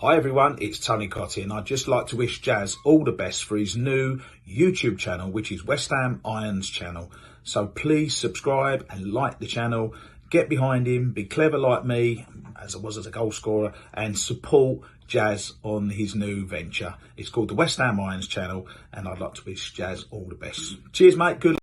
Hi everyone, it's Tony Cotty, and I'd just like to wish Jazz all the best for his new YouTube channel, which is West Ham Irons channel. So please subscribe and like the channel, get behind him, be clever like me, as I was as a goal scorer, and support Jazz on his new venture. It's called the West Ham Irons channel, and I'd like to wish Jazz all the best. Cheers mate, good luck.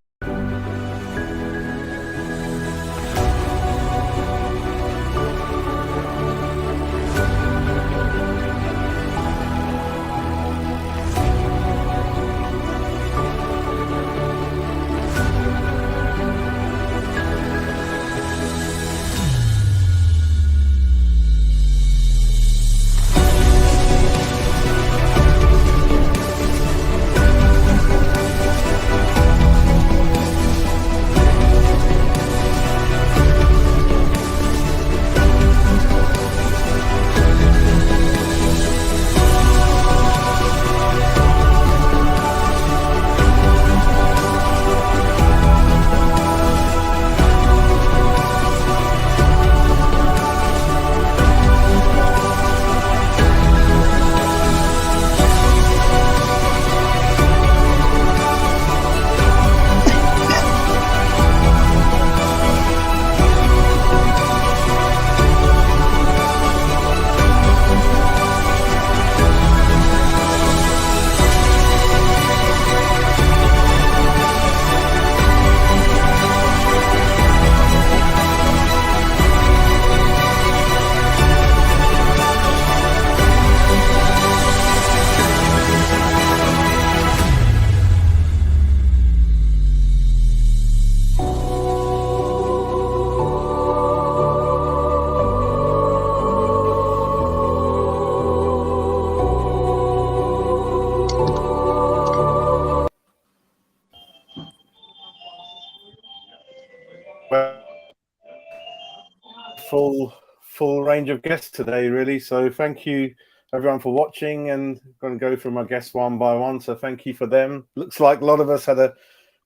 Full range of guests today, really. So thank you everyone for watching, and I'm going to go through my guests one by one. So thank you for them. Looks like a lot of us had a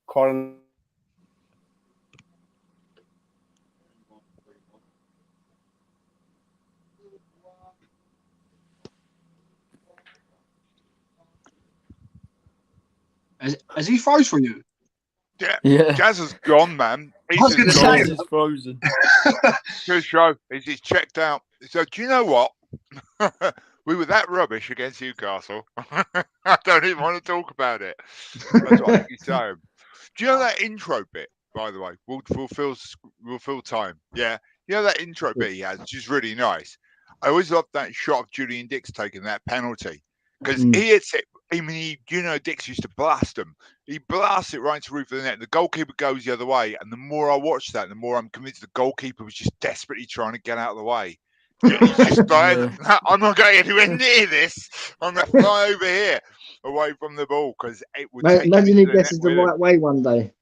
quite. Has he froze for you? Yeah. Jazz has gone, man. I was going to say, he's frozen. Good show. He's checked out. So do you know what? We were that rubbish against Newcastle. I don't even want to talk about it. That's what I think he's saying. Do you know that intro bit, by the way? We'll fill time. Yeah. You know that intro bit he has, which is really nice. I always loved that shot of Julian Dix taking that penalty. Because he hits it. I mean, Dix used to blast him. He blasts it right to the roof of the net. The goalkeeper goes the other way. And the more I watch that, the more I'm convinced the goalkeeper was just desperately trying to get out of the way. He's just like, I'm not going anywhere near this. I'm going to fly over here away from the ball because it would take imagine he guesses the right way one day.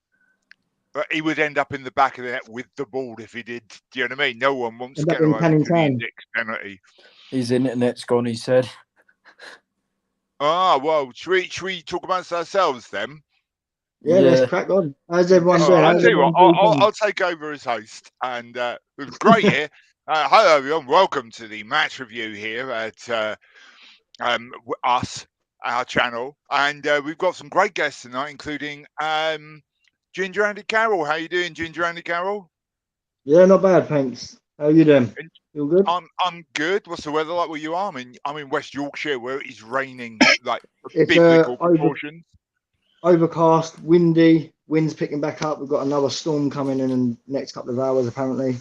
But he would end up in the back of the net with the ball if he did. Do you know what I mean? No one wants to get away with Julian Dix penalty. His internet's gone, he said. Ah, well, should we talk about ourselves then? Yeah, let's crack on. How's everyone doing? I'll tell you what, I'll take over as host, and it was great here. Hello, everyone. Welcome to the match review here at us, our channel, and we've got some great guests tonight, including Ginger Andy Carroll. How you doing, Ginger Andy Carroll? Yeah, not bad, thanks. How are you doing? You good? I'm good. What's the weather like where you are? I'm in West Yorkshire, where it is raining like biblical proportions. Overcast, windy, wind's picking back up. We've got another storm coming in the next couple of hours, apparently.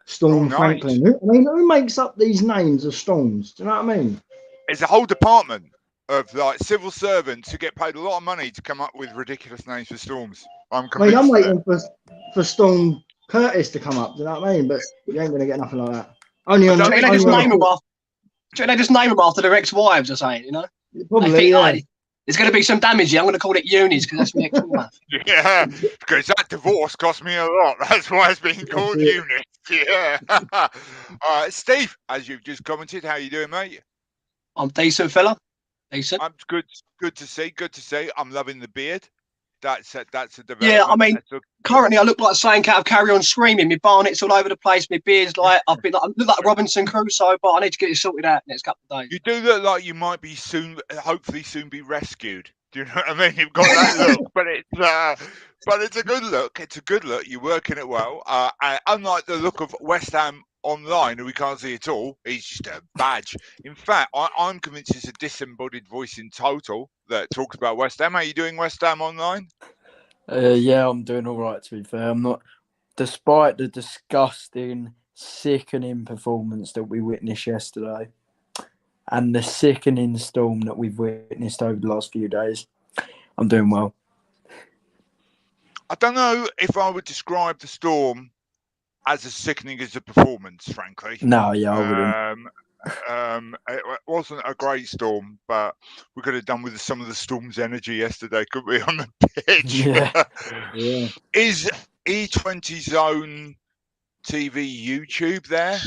Storm Franklin. I mean, who makes up these names of storms? Do you know what I mean? It's a whole department of like civil servants who get paid a lot of money to come up with ridiculous names for storms. I'm waiting for Storm Curtis to come up. Do you know what I mean? But you ain't going to get nothing like that. Only on. They just name them after their ex-wives or something, you know? Probably, yeah. There's going to be some damage here. I'm going to call it Eunice because that's my ex-wife. Yeah, because that divorce cost me a lot. That's why it's been called Eunice. Yeah. Steve, as you've just commented, how you doing, mate? I'm decent, fella. Decent. I'm good. Good to see. Good to see. I'm loving the beard. That's a development. Yeah, I mean, currently I look like saying out of Carry On Screaming. My barnet's all over the place. My beard's like I look like Robinson Crusoe, but I need to get it sorted out next couple of days. You do look like you might be hopefully soon be rescued. Do you know what I mean? You've got that look, but it's a good look. It's a good look. You're working it well. Unlike the look of West Ham online, who we can't see at all, he's just a badge. In fact, I'm convinced it's a disembodied voice in total that talks about West Ham. How are you doing, West Ham online? Yeah, I'm doing all right, to be fair. I'm not, despite the disgusting, sickening performance that we witnessed yesterday and the sickening storm that we've witnessed over the last few days, I'm doing well. I don't know if I would describe the storm as sickening as a performance, frankly. No, yeah, I wouldn't. It wasn't a great storm, but we could have done with some of the storm's energy yesterday, couldn't we, on the pitch? Yeah. Yeah. Is E20 Zone TV YouTube there?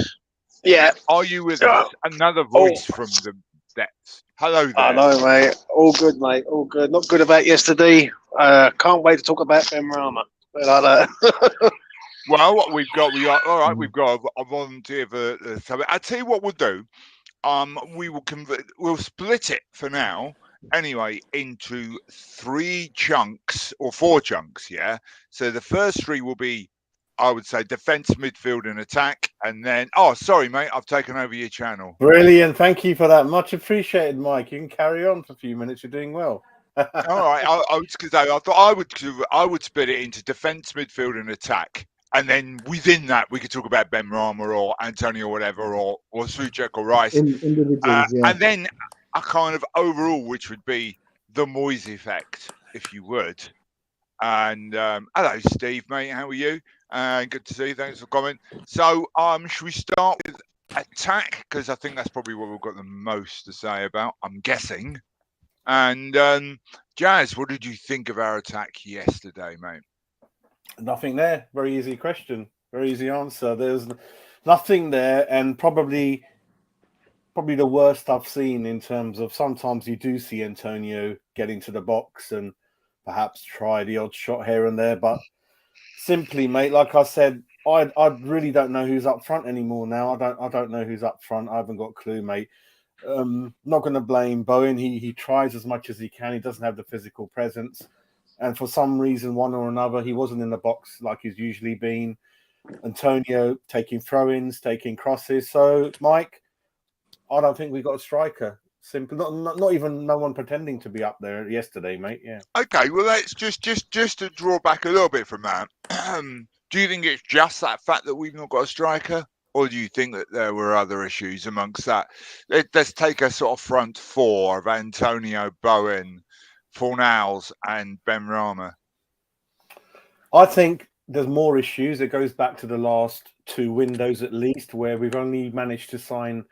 Yeah. Are you with us? Another voice from the depths. Hello there. Hello, mate. All good, mate. All good. Not good about yesterday. Can't wait to talk about Ben Rama. But like that. Well, we've got a volunteer for something. I'll tell you what we'll do. We'll split it for now anyway into 3 chunks or 4 chunks, yeah. So the first 3 will be, I would say, defence, midfield, and attack, and then sorry, mate, I've taken over your channel. Brilliant, thank you for that. Much appreciated, Mike. You can carry on for a few minutes. You're doing well. All right, I thought I would split it into defence, midfield, and attack. And then within that, we could talk about Ben Rama or Antonio, or whatever, or Suchek or Rice. Yeah. And then a kind of overall, which would be the Moyes effect, if you would. And hello, Steve, mate. How are you? Good to see you. Thanks for coming. So, should we start with attack? Because I think that's probably what we've got the most to say about, I'm guessing. And Jazz, what did you think of our attack yesterday, mate? Nothing there. Very easy question. Very easy answer. There's nothing there, and probably the worst I've seen in terms of sometimes you do see Antonio get into the box and perhaps try the odd shot here and there, but simply, mate, like I said, I really don't know who's up front anymore now. I don't know who's up front. I haven't got a clue, mate. Not going to blame Bowen. He tries as much as he can. He doesn't have the physical presence. And for some reason, one or another, he wasn't in the box like he's usually been. Antonio taking throw-ins, taking crosses. So, Mike, I don't think we got a striker. Simply, not even no one pretending to be up there yesterday, mate. Yeah. Okay, well, let's just to draw back a little bit from that. Do you think it's just that fact that we've not got a striker, or do you think that there were other issues amongst that? Let's take a sort of front 4 of Antonio, Bowen, Fornals and Ben Rama. I think there's more issues. It goes back to the last 2 windows at least, where we've only managed to sign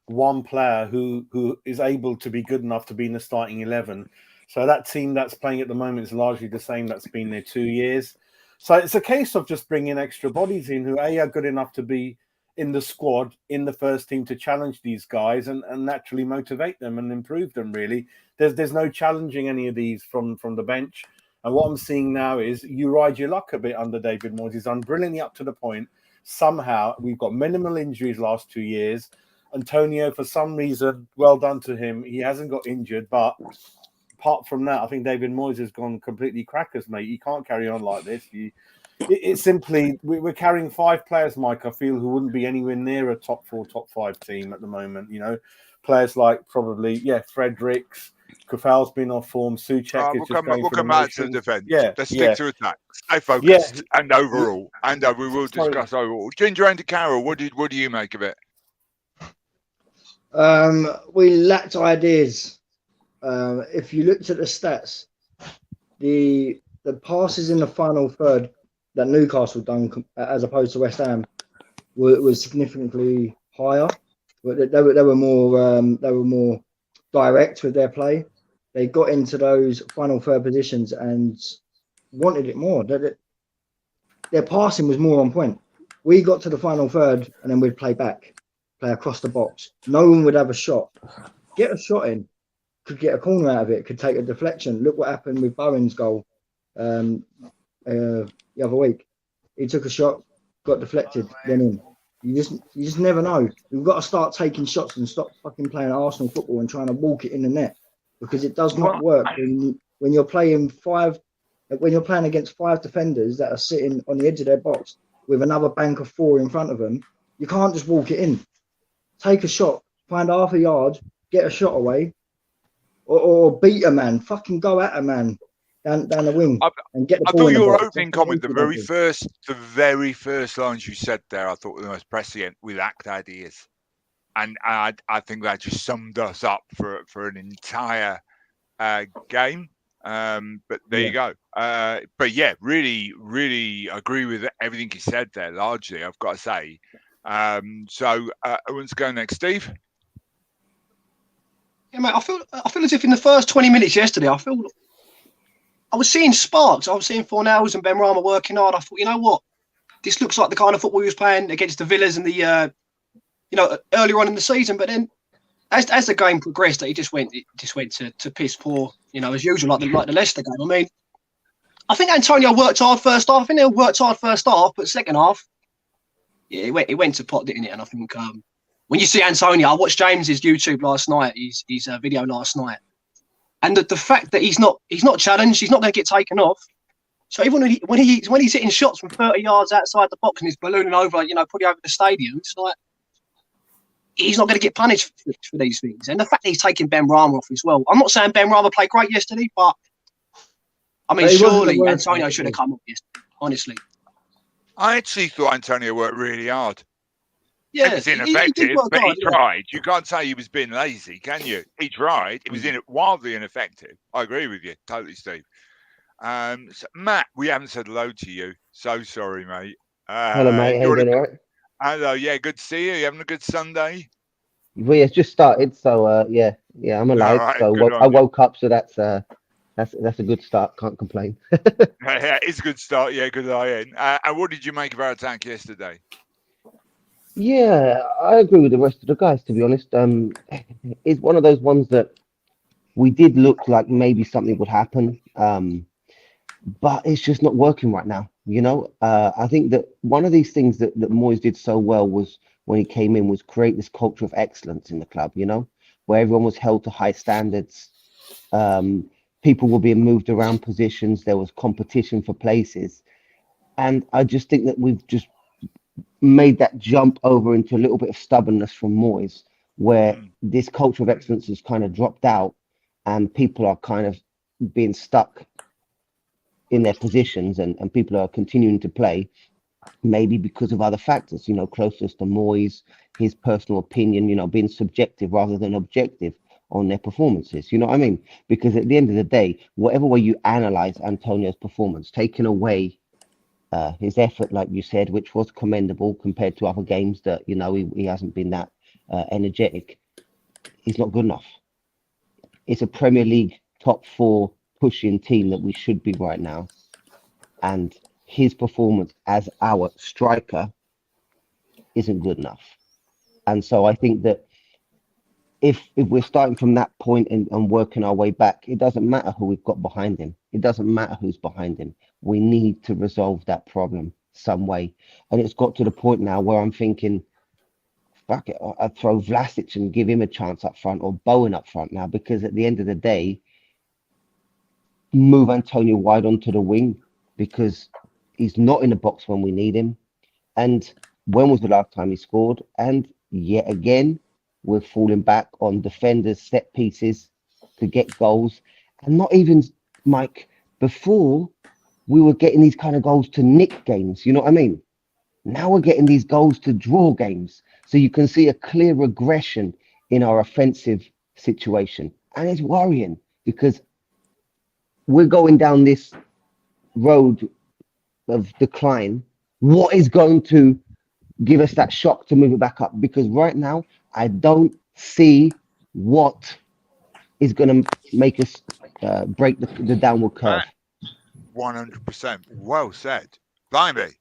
one player who is able to be good enough to be in the starting 11. So that team that's playing at the moment is largely the same that's been there 2 years. So it's a case of just bringing extra bodies in who are good enough to be in the squad, in the first team, to challenge these guys and naturally motivate them and improve them, really. There's no challenging any of these from the bench. And what I'm seeing now is you ride your luck a bit under David Moyes. He's done brilliantly up to the point. Somehow, we've got minimal injuries last 2 years. Antonio, for some reason, well done to him. He hasn't got injured, but apart from that, I think David Moyes has gone completely crackers, mate. You can't carry on like this. It's simply, we're carrying 5 players, Mike, I feel, who wouldn't be anywhere near a top 4, top 5 team at the moment. You know, players like probably, Fredericks, Kufal's been off form, Suchek is just going we'll come back to the defence. Yeah, let's stick to attack. Stay focused and overall. And we will discuss overall. Ginger and Carroll, what do you make of it? We lacked ideas. If you looked at the stats, the passes in the final third that Newcastle done as opposed to West Ham was significantly higher. But they were more direct with their play. They got into those final third positions and wanted it more. Their passing was more on point. We got to the final third and then we'd play back, play across the box. No one would have a shot. Get a shot in, could get a corner out of it, could take a deflection. Look what happened with Bowen's goal the other week. He took a shot, got deflected, went in. You just never know. We've got to start taking shots and stop fucking playing Arsenal football and trying to walk it in the net, because it does not work when you're playing against 5 defenders that are sitting on the edge of their box with another bank of 4 in front of them. You can't just walk it in. Take a shot, find half a yard, get a shot away, or beat a man. Fucking go at a man down the wing and get the ball. I thought in the your box. opening comment, the very first lines you said there, I thought were the most prescient with act ideas, and I think that just summed us up for an entire game. But there you go. But yeah, really agree with everything you said there. Largely, I've got to say. So who wants to go next, Steve? Yeah, mate. I feel as if in the first 20 minutes yesterday, I was seeing sparks. I was seeing Fornells and Benrahma working hard. I thought, you know what, this looks like the kind of football he was playing against the Villas and the earlier on in the season. But then, as the game progressed, it just went to piss poor. As usual, like the Leicester game. I mean, I think Antonio worked hard first half. I think they worked hard first half, but second half, yeah, it went to pot, didn't it? And I think when you see Antonio, I watched James's YouTube last night, his video last night, and the fact that he's not challenged, he's not going to get taken off. So even when he's hitting shots from 30 yards outside the box and he's ballooning over, probably over the stadium, it's like he's not going to get punished for these things. And the fact that he's taking Benrahma off as well. I'm not saying Benrahma played great yesterday, but I mean, surely Antonio should have come up yesterday. Honestly, I actually thought Antonio worked really hard. Yeah, it was ineffective, but he tried. You can't say he was being lazy, can you? He tried. It was wildly ineffective. I agree with you, totally, Steve. So, Matt, we haven't said hello to you. So sorry, mate. Hello, mate. How you doing, all right? Hello, yeah, good to see you. You having a good Sunday? Well, yeah, it's just started, so yeah, I'm alive. Right, so I woke up, so that's a good start. Can't complain. Yeah, it's a good start. Yeah, good eye in. And what did you make of our attack yesterday? Yeah, I agree with the rest of the guys, to be honest. It's one of those ones that we did look like maybe something would happen, but it's just not working right now. I think that one of these things that Moyes did so well was when he came in was create this culture of excellence in the club, where everyone was held to high standards. People were being moved around positions. There was competition for places. And I just think that we've just made that jump over into a little bit of stubbornness from Moyes, where this culture of excellence has kind of dropped out and people are kind of being stuck in their positions and people are continuing to play, maybe because of other factors, closest to Moyes, his personal opinion, being subjective rather than objective on their performances. You know what I mean? Because at the end of the day, whatever way you analyze Antonio's performance, taking away his effort, like you said, which was commendable compared to other games that, he hasn't been that energetic, he's not good enough. It's a Premier League top 4 pushing team that we should be right now. And his performance as our striker isn't good enough. And so I think that if we're starting from that point and working our way back, it doesn't matter who we've got behind him. It doesn't matter who's behind him. We need to resolve that problem some way. And it's got to the point now where I'm thinking, fuck it, I'd throw Vlasic and give him a chance up front, or Bowen up front now, because at the end of the day, move Antonio wide onto the wing because he's not in the box when we need him. And when was the last time he scored? And yet again, we're falling back on defenders' set pieces to get goals. And not even, Mike, before we were getting these kind of goals to nick games. You know what I mean? Now we're getting these goals to draw games. So you can see a clear regression in our offensive situation. And it's worrying because we're going down this road of decline. What is going to give us that shock to move it back up? Because right now, I don't see what is going to make us break the downward curve. 100%. Well said. Blimey.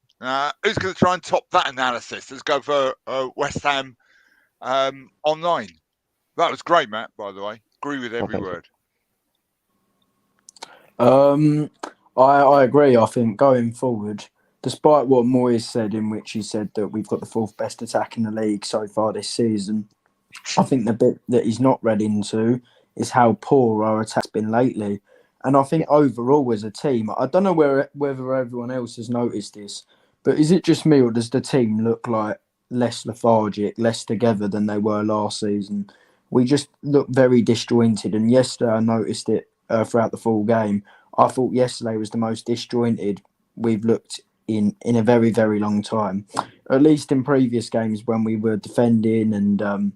Who's going to try and top that analysis? Let's go for West Ham online. That was great, Matt, by the way. Agree with every word. I agree. I think going forward, despite what Moyes said, in which he said that we've got the fourth best attack in the league so far this season, I think the bit that he's not read into is how poor our attack's been lately. And I think overall as a team, I don't know whether everyone else has noticed this, but is it just me or does the team look like less lethargic, less together than they were last season? We just look very disjointed. And yesterday I noticed it throughout the full game. I thought yesterday was the most disjointed we've looked in a very, very long time. At least in previous games when we were defending and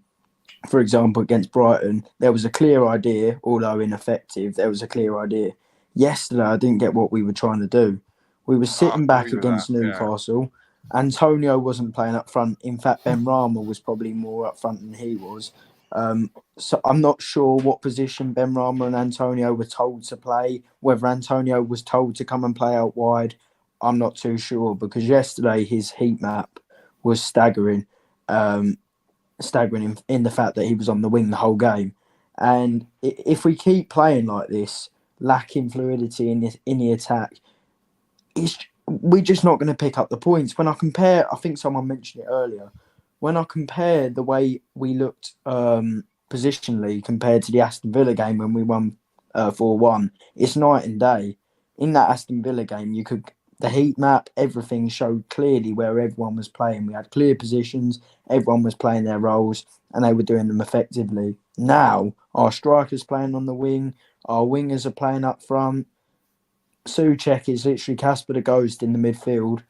for example, against Brighton, there was a clear idea, although ineffective, there was a clear idea. Yesterday, I didn't get what we were trying to do. We were sitting back against Newcastle. Antonio wasn't playing up front. In fact, Ben Rama was probably more up front than he was. So I'm not sure what position Ben Rama and Antonio were told to play. Whether Antonio was told to come and play out wide, I'm not too sure, because yesterday his heat map was staggering. Staggering in the fact that he was on the wing the whole game. And if we keep playing like this, lacking fluidity in the attack, we're just not going to pick up the points. When I compare, I think someone mentioned it earlier, when I compare the way we looked positionally compared to the Aston Villa game when we won 4-1, it's night and day. In that Aston Villa game, the heat map, everything showed clearly where everyone was playing. We had clear positions, everyone was playing their roles, and they were doing them effectively. Now, our strikers playing on the wing, our wingers are playing up front. Souček is literally Casper the Ghost in the midfield,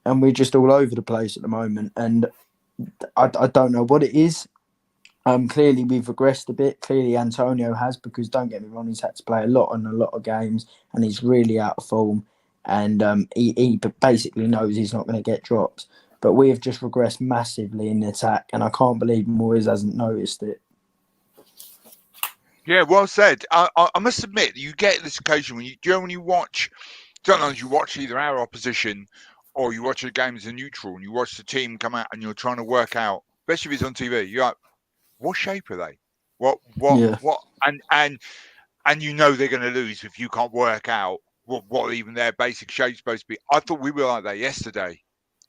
and we're just all over the place at the moment. And I don't know what it is. Clearly, we've regressed a bit. Clearly, Antonio has, because don't get me wrong, he's had to play a lot in a lot of games, and he's really out of form. And he basically knows he's not going to get dropped. But we have just regressed massively in the attack, and I can't believe Moyes hasn't noticed it. Yeah, well said. I must admit, you get this occasion when you watch, sometimes you watch either our opposition or you watch a game as a neutral and you watch the team come out and you're trying to work out, especially if it's on TV, you're like, what shape are they? What? And you know they're going to lose if you can't work out what even their basic shape's supposed to be. I thought we were like that yesterday.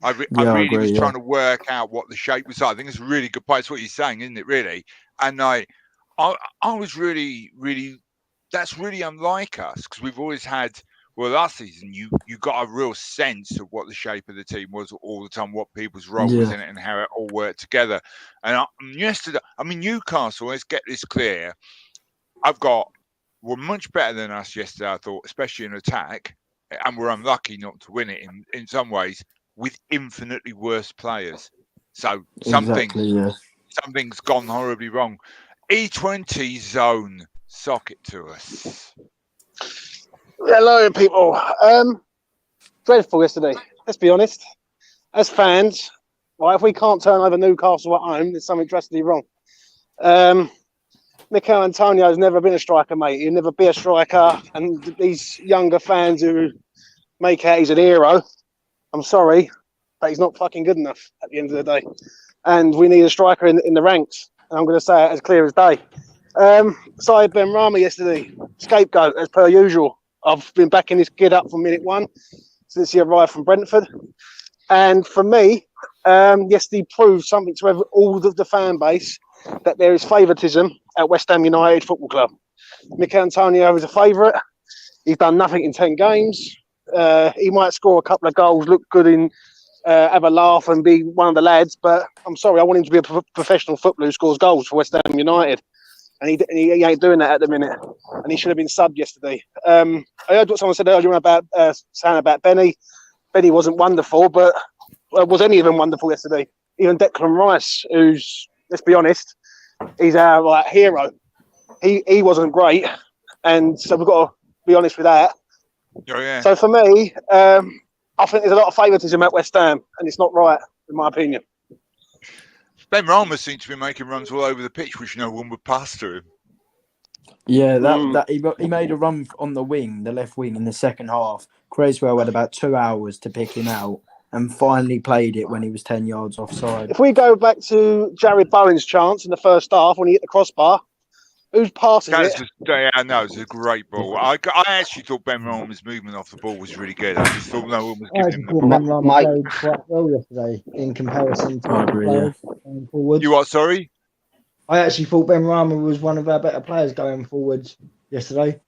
I really was trying to work out what the shape was. I think it's a really good point. It's what you're saying, isn't it, really? And I was really, that's really unlike us, because we've always had, well, last season, you got a real sense of what the shape of the team was all the time, what people's role was in it and how it all worked together. And yesterday, Newcastle, let's get this clear, were much better than us yesterday, I thought, especially in attack, and we're unlucky not to win it in some ways, with infinitely worse players. So something's gone horribly wrong. E20 zone, sock it to us. Hello, people. Dreadful yesterday. Let's be honest. As fans, if we can't turn over Newcastle at home, there's something drastically wrong. Mikel Antonio's never been a striker, mate. He'll never be a striker. And these younger fans who make out he's an hero, I'm sorry, but he's not fucking good enough at the end of the day. And we need a striker in the ranks. And I'm going to say it as clear as day. Side Ben Rama yesterday, scapegoat as per usual. I've been backing this kid up from minute one since he arrived from Brentford. And for me, yesterday proved something to all of the fan base, that there is favouritism at West Ham United Football Club. Mikel Antonio is a favourite. He's done nothing in 10 games. He might score a couple of goals, look good have a laugh and be one of the lads, but I'm sorry, I want him to be a professional footballer who scores goals for West Ham United. And he ain't doing that at the minute. And he should have been subbed yesterday. I heard what someone said earlier about saying about Benny. Benny wasn't wonderful, but was any of them wonderful yesterday? Even Declan Rice, who's, let's be honest, he's our hero. He wasn't great. And so we've got to be honest with that. Oh, yeah. So for me, I think there's a lot of favouritism at West Ham, and it's not right, in my opinion. Ben Rama seems to be making runs all over the pitch, which no one would pass to him. Yeah, he made a run on the wing, the left wing, in the second half. Creswell had about 2 hours to pick him out and finally played it when he was 10 yards offside. If we go back to Jared Bowen's chance in the first half when he hit the crossbar, Who's passes That's it? just, yeah, no, it's a great ball. I actually thought Ben Rama's movement off the ball was really good. I just thought no one was I giving actually him the thought ball. Ben Rama Mike. played quite well yesterday in comparison to I other agree, players going forwards. You what? Sorry. I actually thought Ben Rama was one of our better players going forwards yesterday.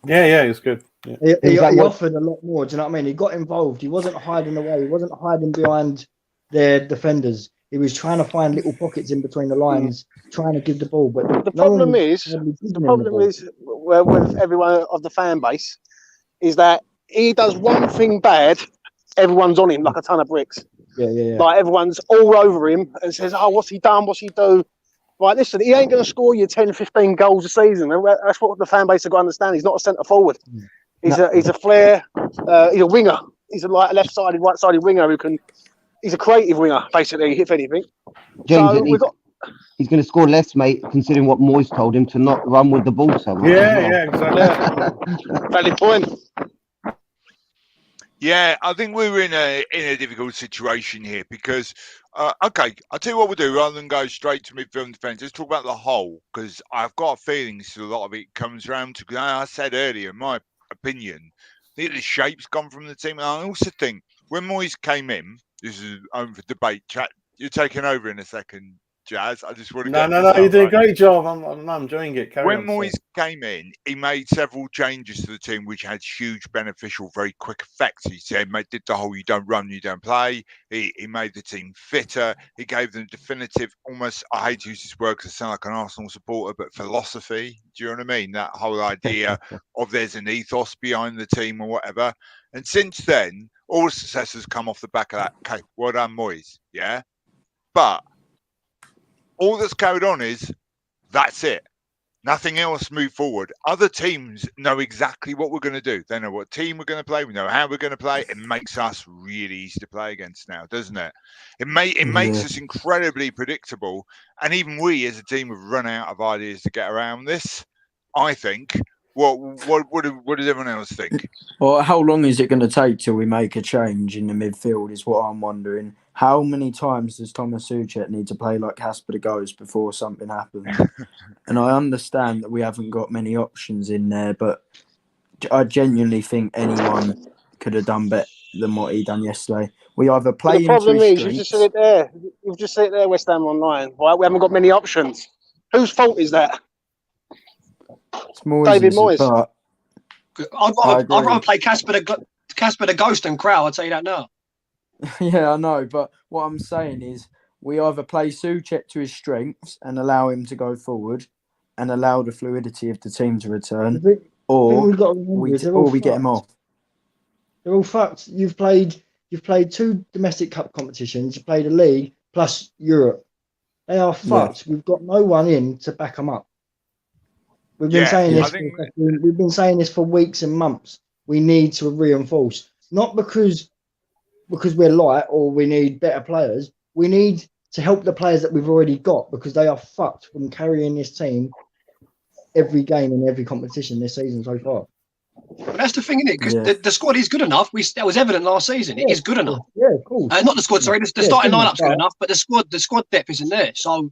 Yeah, it's good. Yeah. He offered a lot more. Do you know what I mean? He got involved. He wasn't hiding away. He wasn't hiding behind their defenders. He was trying to find little pockets in between the lines, trying to give the ball. But The problem is with everyone of the fan base is that he does one thing bad, everyone's on him like a ton of bricks. Yeah. Like everyone's all over him and says, "Oh, what's he done? What's he do?" Right, listen, he ain't going to score you 10, 15 goals a season. That's what the fan base have got to understand. He's not a centre forward. He's a flair. He's a winger. He's a left-sided, right-sided winger who can. He's a creative winger, basically, if anything. James, So he's going to score less, mate, considering what Moyes told him to not run with the ball so much. Yeah, exactly. Valid point. Yeah, I think we're in a difficult situation here because, okay, I'll tell you what we'll do rather than go straight to midfield and defence. Let's talk about the whole because I've got a feeling a lot of it comes around to, I said earlier, in my opinion, I think the shape's gone from the team. And I also think when Moyes came in, this is open for debate. Chat, you're taking over in a second, Jazz. I just want to get No, you did a great job. I'm enjoying it. When Moyes came in, he made several changes to the team which had huge beneficial, very quick effects. He said, did the whole you don't run, you don't play. He made the team fitter. He gave them definitive, almost, I hate to use this word because I sound like an Arsenal supporter, but philosophy. Do you know what I mean? That whole idea of there's an ethos behind the team or whatever. And since then, all the success has come off the back of that. Okay, well done, Moyes. Yeah. But all that's carried on is that's it. Nothing else moved forward. Other teams know exactly what we're going to do. They know what team we're going to play. We know how we're going to play. It makes us really easy to play against now, doesn't it? It makes us incredibly predictable. And even we as a team have run out of ideas to get around this, I think. What does everyone else think? Well, how long is it going to take till we make a change in the midfield is what I'm wondering. How many times does Thomas Souček need to play like Casper the Ghost before something happens? And I understand that we haven't got many options in there, but I genuinely think anyone could have done better than what he done yesterday. We either play into his strengths... The problem is, you just said it there. You've just said it there, West Ham Online. Right? We haven't got many options. Whose fault is that? It's David Moyes. I'd rather play Casper the Ghost and Crow, I'll tell you that now. Yeah, I know, but what I'm saying is we either play Souček to his strengths and allow him to go forward and allow the fluidity of the team to return, or we get him off. They're all fucked. You've played 2 domestic cup competitions, you played a league plus Europe. They are fucked. Yeah. We've got no one in to back them up. We've been saying this. We've been saying this for weeks and months. We need to reinforce, not because we're light or we need better players. We need to help the players that we've already got because they are fucked from carrying this team every game in every competition this season so far. But that's the thing, isn't it? Because the squad is good enough. That was evident last season. It is good enough. Yeah, cool. Not the squad. Sorry, the starting lineup's good enough, but the squad depth isn't there. So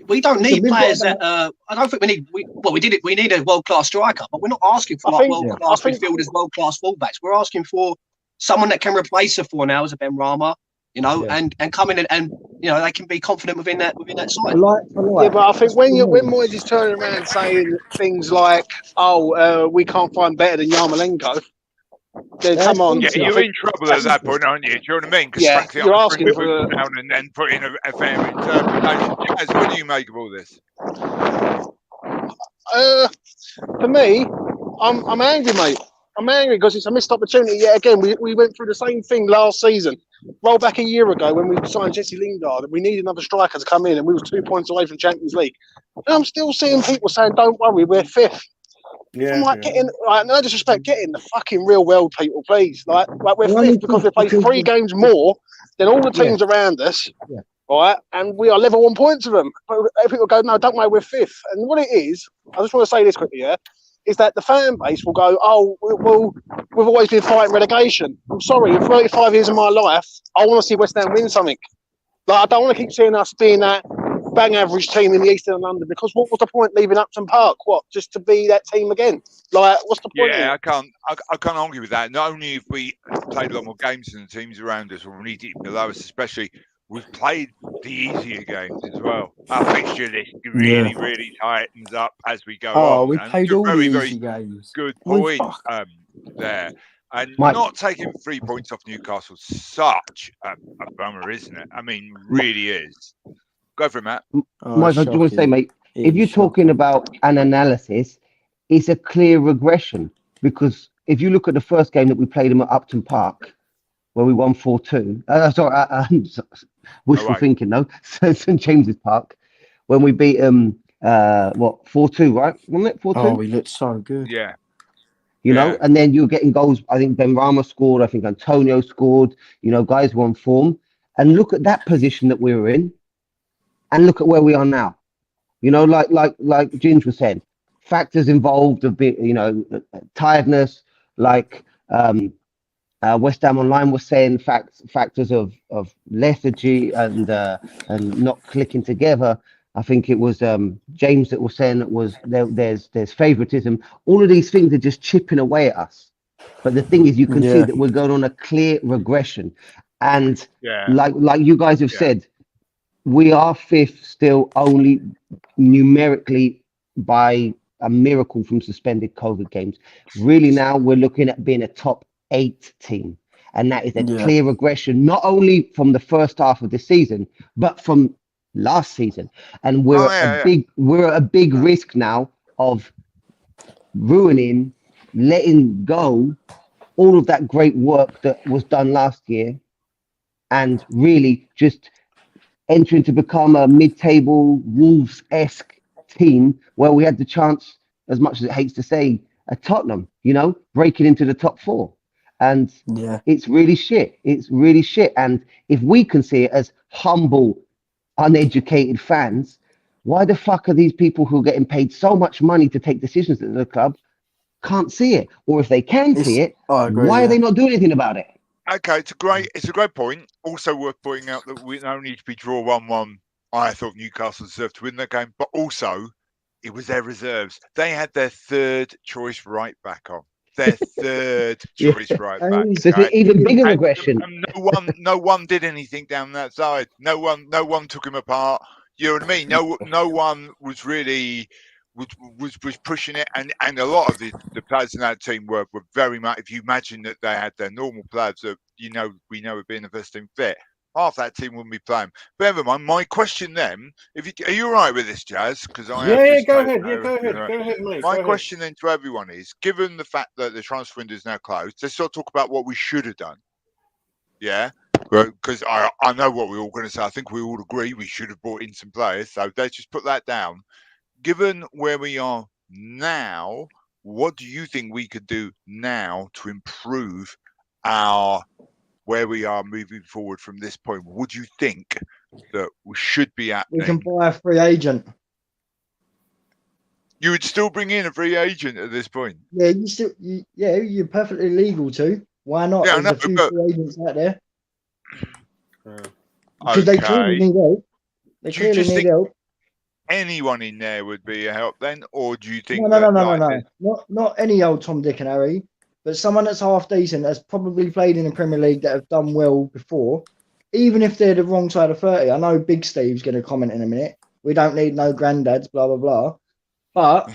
we don't need players that. I don't think we need. We did it. We need a world-class striker, but we're not asking for world-class midfielders, world-class fullbacks. We're asking for someone that can replace her for now as a Ben Rama, and come in and they can be confident within that side. Yeah, but I think when Moyes is turning around saying things like, we can't find better than Yarmolenko, then come on. Yeah, you're in trouble at that point, aren't you? Do you know what I mean? Because frankly, you're asking for down and put in a fair interpretation. Jazz, what do you make of all this? For me, I'm angry, mate. I'm angry because it's a missed opportunity yet again. We went through the same thing last season. Roll back a year ago when we signed Jesse Lingard and we needed another striker to come in and we were 2 points away from Champions League. And I'm still seeing people saying, don't worry, we're 5th. Yeah, I'm like, no disrespect, get in the fucking real world, people, please. Like we're 5th because we played 3 games more than all the teams around us. Yeah. Right, and we are level 1 points with them. But people go, no, don't worry, we're 5th. And what it is, I just want to say this quickly, is that the fan base will go, we've always been fighting relegation. I'm sorry, in 35 years of my life, I want to see West Ham win something. Like, I don't want to keep seeing us being that bang average team in the East End of London. Because what was the point leaving Upton Park? What, just to be that team again? Like, what's the point? Yeah, I can't argue with that. Not only have we played a lot more games than the teams around us or immediately below us, especially, we've played the easier games as well. Our fixture list really tightens up as we go on. We And played it's a all very, the very easy games. good We point there. And Mike. not taking 3 points off Newcastle, such a bummer, isn't it? I mean, really is. Go for it, Matt. Mike, I do want to say, mate, if you're talking about an analysis, it's a clear regression. Because if you look at the first game that we played them at Upton Park, where we won 4-2. Wishful thinking, no? St James's Park, when we beat them, 4-2, right? Wasn't it 4-2? Oh, we looked so good. Yeah. You know, and then you're getting goals. I think Benrahma scored. I think Antonio scored. You know, guys were on form. And look at that position that we were in, and look at where we are now. You know, like Ginge was saying, factors involved of bit, you know, tiredness. Like West Ham Online was saying, factors of lethargy and not clicking together. I think it was James that was saying that was there's favouritism. All of these things are just chipping away at us. But the thing is, you can see that we're going on a clear regression. And like you guys have said, we are fifth still, only numerically by a miracle from suspended COVID games. Really now we're looking at being a top 8 team. And that is a clear regression, not only from the first half of the season, but from last season. And we're at a big risk now of ruining, letting go all of that great work that was done last year, and really just entering to become a mid-table Wolves-esque team where we had the chance, as much as it hates to say, at Tottenham, you know, breaking into the top 4. And it's really shit. It's really shit. And if we can see it as humble, uneducated fans, why the fuck are these people who are getting paid so much money to take decisions at the club can't see it? Or if they can see it, why are they not doing anything about it? Okay, it's a great point. Also worth pointing out that we don't need to be draw 1-1. I thought Newcastle deserved to win that game, but also it was their reserves. They had their third choice right back on. Their third choice right back. So it's an even bigger regression. And no one did anything down that side. No one took him apart. You know what I mean? No one was really was pushing it, and a lot of the players in that team were very much. If you imagine that they had their normal players that we know would be in the first team fit, half that team wouldn't be playing. But never mind. My question then, are you all right with this, Jazz? Because go ahead. Go ahead, mate. My question then to everyone is: given the fact that the transfer window is now closed, let's sort of talk about what we should have done. Yeah, because I know what we're all going to say. I think we all agree we should have brought in some players. So let's just put that down. Given where we are now, what do you think we could do now to improve where we are moving forward from this point? Would you think that we should be at? We can buy a free agent. You would still bring in a free agent at this point? Yeah, you're perfectly legal to. Why not? Yeah, There's a few free agents out there. Because they clearly need help. They clearly need help. Anyone in there would be a help then, or do you think no, not any old Tom, Dick and Harry, but someone that's half decent, that's probably played in the Premier League, that have done well before, even if they're the wrong side of 30. I know Big Steve's going to comment in a minute. We don't need no granddads, blah blah blah. But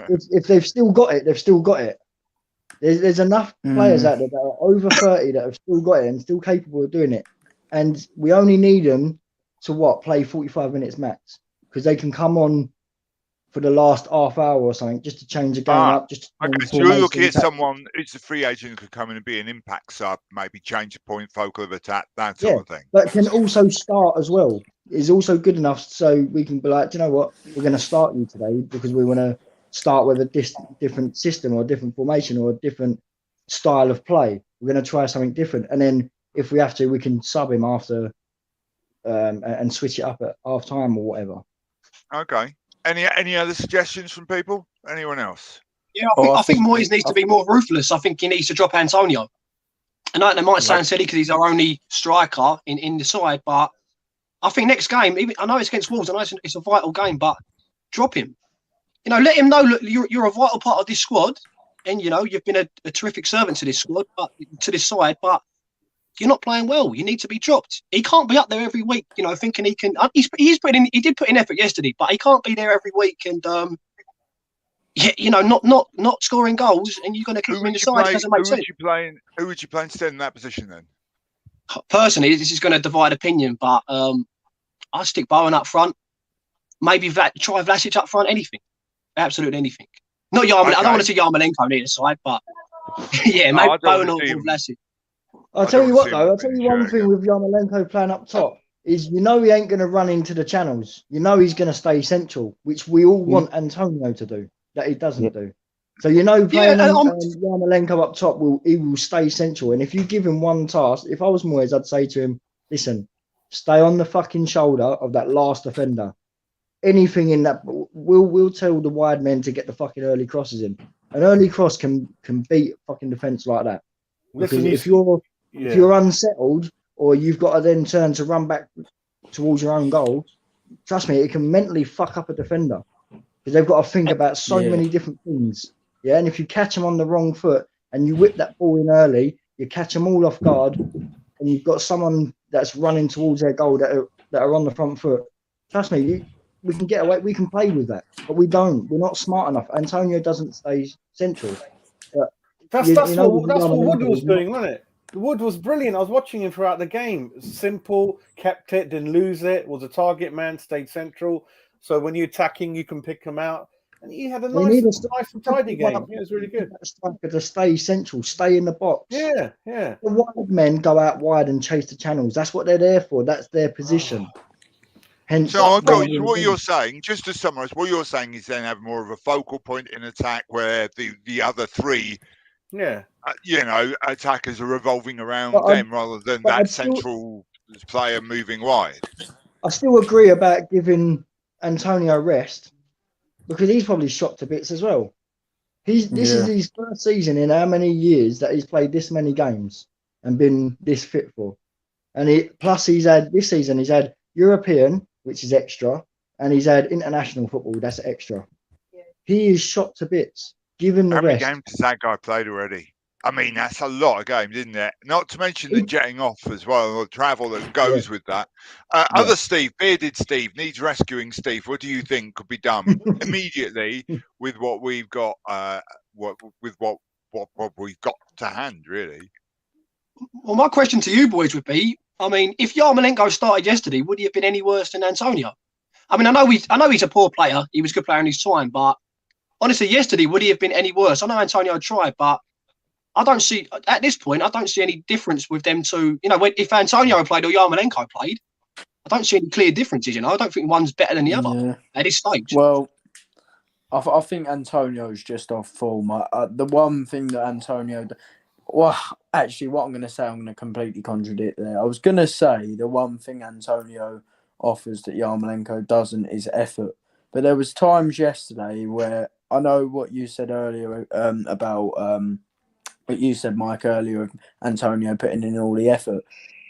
if they've still got it, they've still got it. There's enough players out there that are over 30 that have still got it and still capable of doing it, and we only need them to play 45 minutes max. Because they can come on for the last half hour or something, just to change the game up. Okay, so you're looking at someone who's a free agent who could come in and be an impact sub, maybe change the point, focal of attack, that sort of thing. But can also start as well. Is also good enough so we can be like, do you know what? We're going to start you today because we want to start with a different system or a different formation or a different style of play. We're going to try something different. And then if we have to, we can sub him after and switch it up at half time or whatever. Okay. Any other suggestions from people? Anyone else? Yeah, I think Moyes needs to be more ruthless. I think he needs to drop Antonio. And that might sound silly because he's our only striker in the side, but I think next game, even I know it's against Wolves, I know it's a vital game, but drop him. You know, let him know. Look, you're a vital part of this squad, and you know you've been a terrific servant to this squad, but to this side, but you're not playing well. You need to be dropped. He can't be up there every week, you know, thinking he can. He did put in effort yesterday, but he can't be there every week and yeah, you know, not scoring goals, and you're going to keep him in the side. It doesn't make sense. Who would you play instead in that position then? Personally, this is going to divide opinion, but I'll stick Bowen up front. Maybe try Vlasic up front. Anything, absolutely anything. Not Yarmolenko. Okay. I don't want to see Yarmolenko near the side, but yeah, maybe Bowen or Vlasic. I'll tell you what, though. I'll tell you one thing with Yarmolenko playing up top is, you know, he ain't going to run into the channels. You know, he's going to stay central, which we all want Antonio to do, that he doesn't do. So, you know, playing Yarmolenko up top, he will stay central. And if you give him one task, if I was Moyes, I'd say to him, listen, stay on the fucking shoulder of that last defender. Anything in that, we'll tell the wide men to get the fucking early crosses in. An early cross can beat fucking defence like that. Because if you're unsettled, or you've got to then turn to run back towards your own goal, trust me, it can mentally fuck up a defender. Because they've got to think about so many different things. Yeah, and if you catch them on the wrong foot and you whip that ball in early, you catch them all off guard, and you've got someone that's running towards their goal that are on the front foot. Trust me, we can get away. We can play with that, but we don't. We're not smart enough. Antonio doesn't stay central. That's what Wood was doing, wasn't it? Wood was brilliant. I was watching him throughout the game. Simple, kept it, didn't lose it. Was a target man, stayed central. So when you're attacking, you can pick him out. And he had a nice and tidy game. It was really good. Striker to stay central, stay in the box. Yeah. The wide men go out wide and chase the channels. That's what they're there for. That's their position. Hence, so what you're saying, just to summarise, what you're saying is then have more of a focal point in attack where the other three, attackers are revolving around them rather than that central player moving wide. I still agree about giving Antonio rest, because he's probably shot to bits as well. This is his first season in how many years that he's played this many games and been this fit for. And plus he's had this season, he's had European, which is extra, and he's had international football, that's extra. Yeah. He is shot to bits. Give him the rest. How many games has that guy played already? I mean, that's a lot of games, isn't it? Not to mention the jetting off as well, or travel that goes with that. Other Steve, bearded Steve, needs rescuing. Steve, what do you think could be done immediately with what we've got? What we've got to hand, really? Well, my question to you boys would be: I mean, if Yarmolenko started yesterday, would he have been any worse than Antonio? I mean, I know he's a poor player. He was a good player in his time, but honestly, yesterday would he have been any worse? I know Antonio tried, but I don't see at this point. I don't see any difference with them two. You know, if Antonio played or Yarmolenko played, I don't see any clear differences. You know, I don't think one's better than the other at this stage. Well, I think Antonio's just off form. The one thing that Antonio, actually, what I'm going to say, I'm going to completely contradict there. I was going to say the one thing Antonio offers that Yarmolenko doesn't is effort. But there was times yesterday where I know what you said earlier about. But you said, Mike, earlier of Antonio putting in all the effort.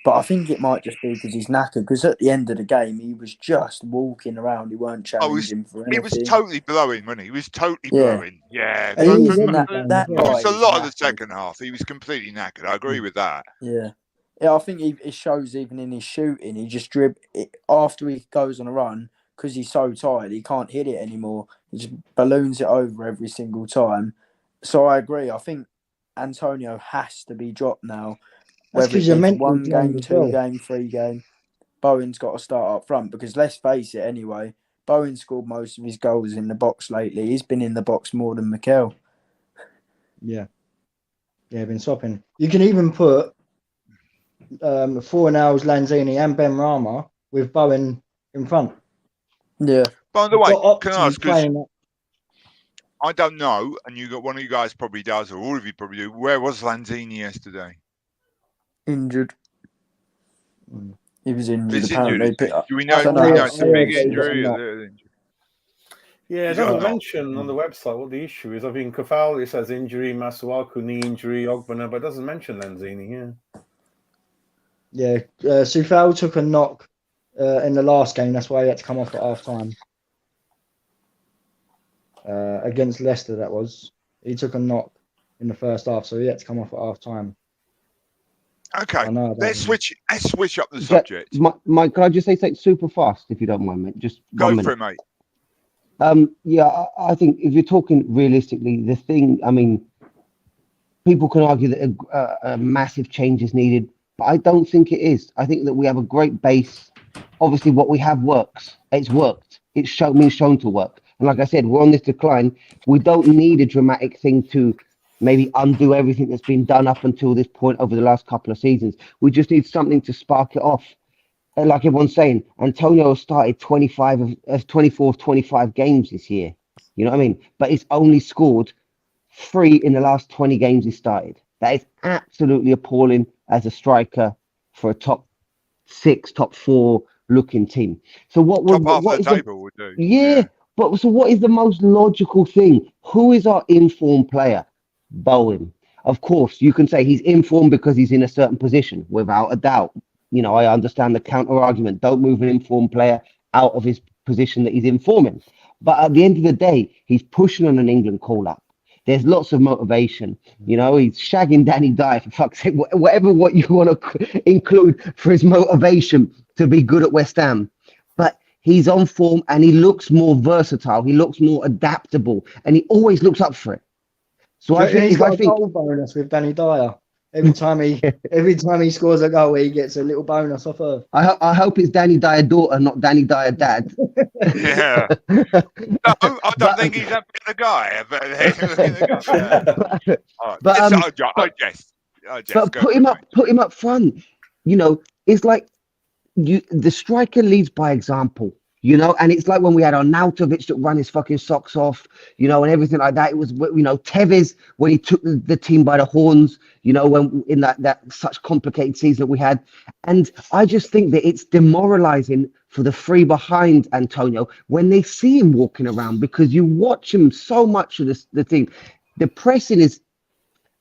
But I think it might just be because he's knackered. Because at the end of the game, he was just walking around. He weren't challenging for anything. He was totally blowing, wasn't he? He was totally blowing. Yeah. It was a lot of the second half. He was completely knackered. I agree with that. Yeah. Yeah, I think it shows even in his shooting. He just after he goes on a run, because he's so tired, he can't hit it anymore. He just balloons it over every single time. So I agree. I think Antonio has to be dropped now. Whether it's 1 game, 2 game, 3 game, Bowen's got to start up front, because let's face it anyway, Bowen scored most of his goals in the box lately. He's been in the box more than Mikel. Yeah, been swapping. You can even put Fornals, Lanzini and Ben Rama with Bowen in front. Yeah. By the way, can I ask, I don't know, and one of you guys probably does, or all of you probably do. Where was Lanzini yesterday? Injured. He was injured. Apparently. Do we know it's a big injury? Yeah, it doesn't mention on the website what the issue is. I mean, Kafal, it says injury, Masuaku knee injury, Ogbonna, but it doesn't mention Lanzini. Yeah, Sufal took a knock in the last game. That's why he had to come off at half time. Against Leicester, that was. He took a knock in the first half, so he had to come off at half time. Okay, let's switch up the subject. Mike, can I just say something super fast, if you don't mind, mate? Just go 1 minute. for it, mate. Yeah, I think if you're talking realistically, the thing, I mean, people can argue that a massive change is needed, but I don't think it is. I think that we have a great base. Obviously, what we have works. It's worked. It's been shown to work. And like I said, we're on this decline. We don't need a dramatic thing to maybe undo everything that's been done up until this point over the last couple of seasons. We just need something to spark it off. And like everyone's saying, Antonio started 24 of 25 games this year. You know what I mean? But he's only scored 3 in the last 20 games he started. That is absolutely appalling as a striker for a top 6, top 4 looking team. So what half the table would do. Yeah. But so what is the most logical thing? Who is our informed player? Bowen. Of course, you can say he's informed because he's in a certain position, without a doubt. You know, I understand the counter argument. Don't move an informed player out of his position that he's informing. But at the end of the day, he's pushing on an England call-up. There's lots of motivation. You know, he's shagging Danny Dyer, for fuck's sake, whatever what you want to include for his motivation to be good at West Ham. But he's on form and he looks more versatile. He looks more adaptable and he always looks up for it. So I think he's got a goal bonus with Danny Dyer. Every time he scores a goal, he gets a little bonus off her. I hope it's Danny Dyer daughter, not Danny Dyer dad. Yeah. No, I don't think he's that bit of a guy. But put him up front. You know, it's like the striker leads by example. You know, and it's like when we had Arnautovic that ran his fucking socks off, you know, and everything like that. It was, you know, Tevez when he took the team by the horns, you know, when in that such complicated season that we had. And I just think that it's demoralizing for the 3 behind Antonio when they see him walking around, because you watch him so much of the thing. The pressing is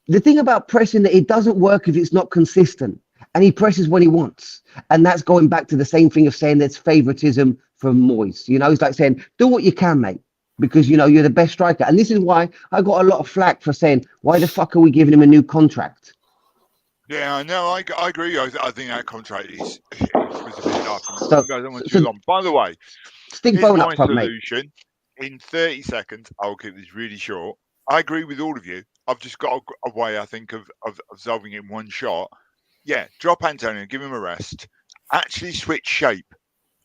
the thing about pressing, that it doesn't work if it's not consistent. And he presses when he wants. And that's going back to the same thing of saying there's favoritism from Moyes. You know, it's like saying, do what you can, mate, because, you know, you're the best striker. And this is why I got a lot of flack for saying, why the fuck are we giving him a new contract? Yeah, no, I agree. I think that contract was a bit dark. I don't want too long. By the way, stick bone up front, solution, mate. In 30 seconds, I'll keep this really short. I agree with all of you. I've just got a way, I think, of solving it in one shot. Yeah, drop Antonio, give him a rest. Actually switch shape.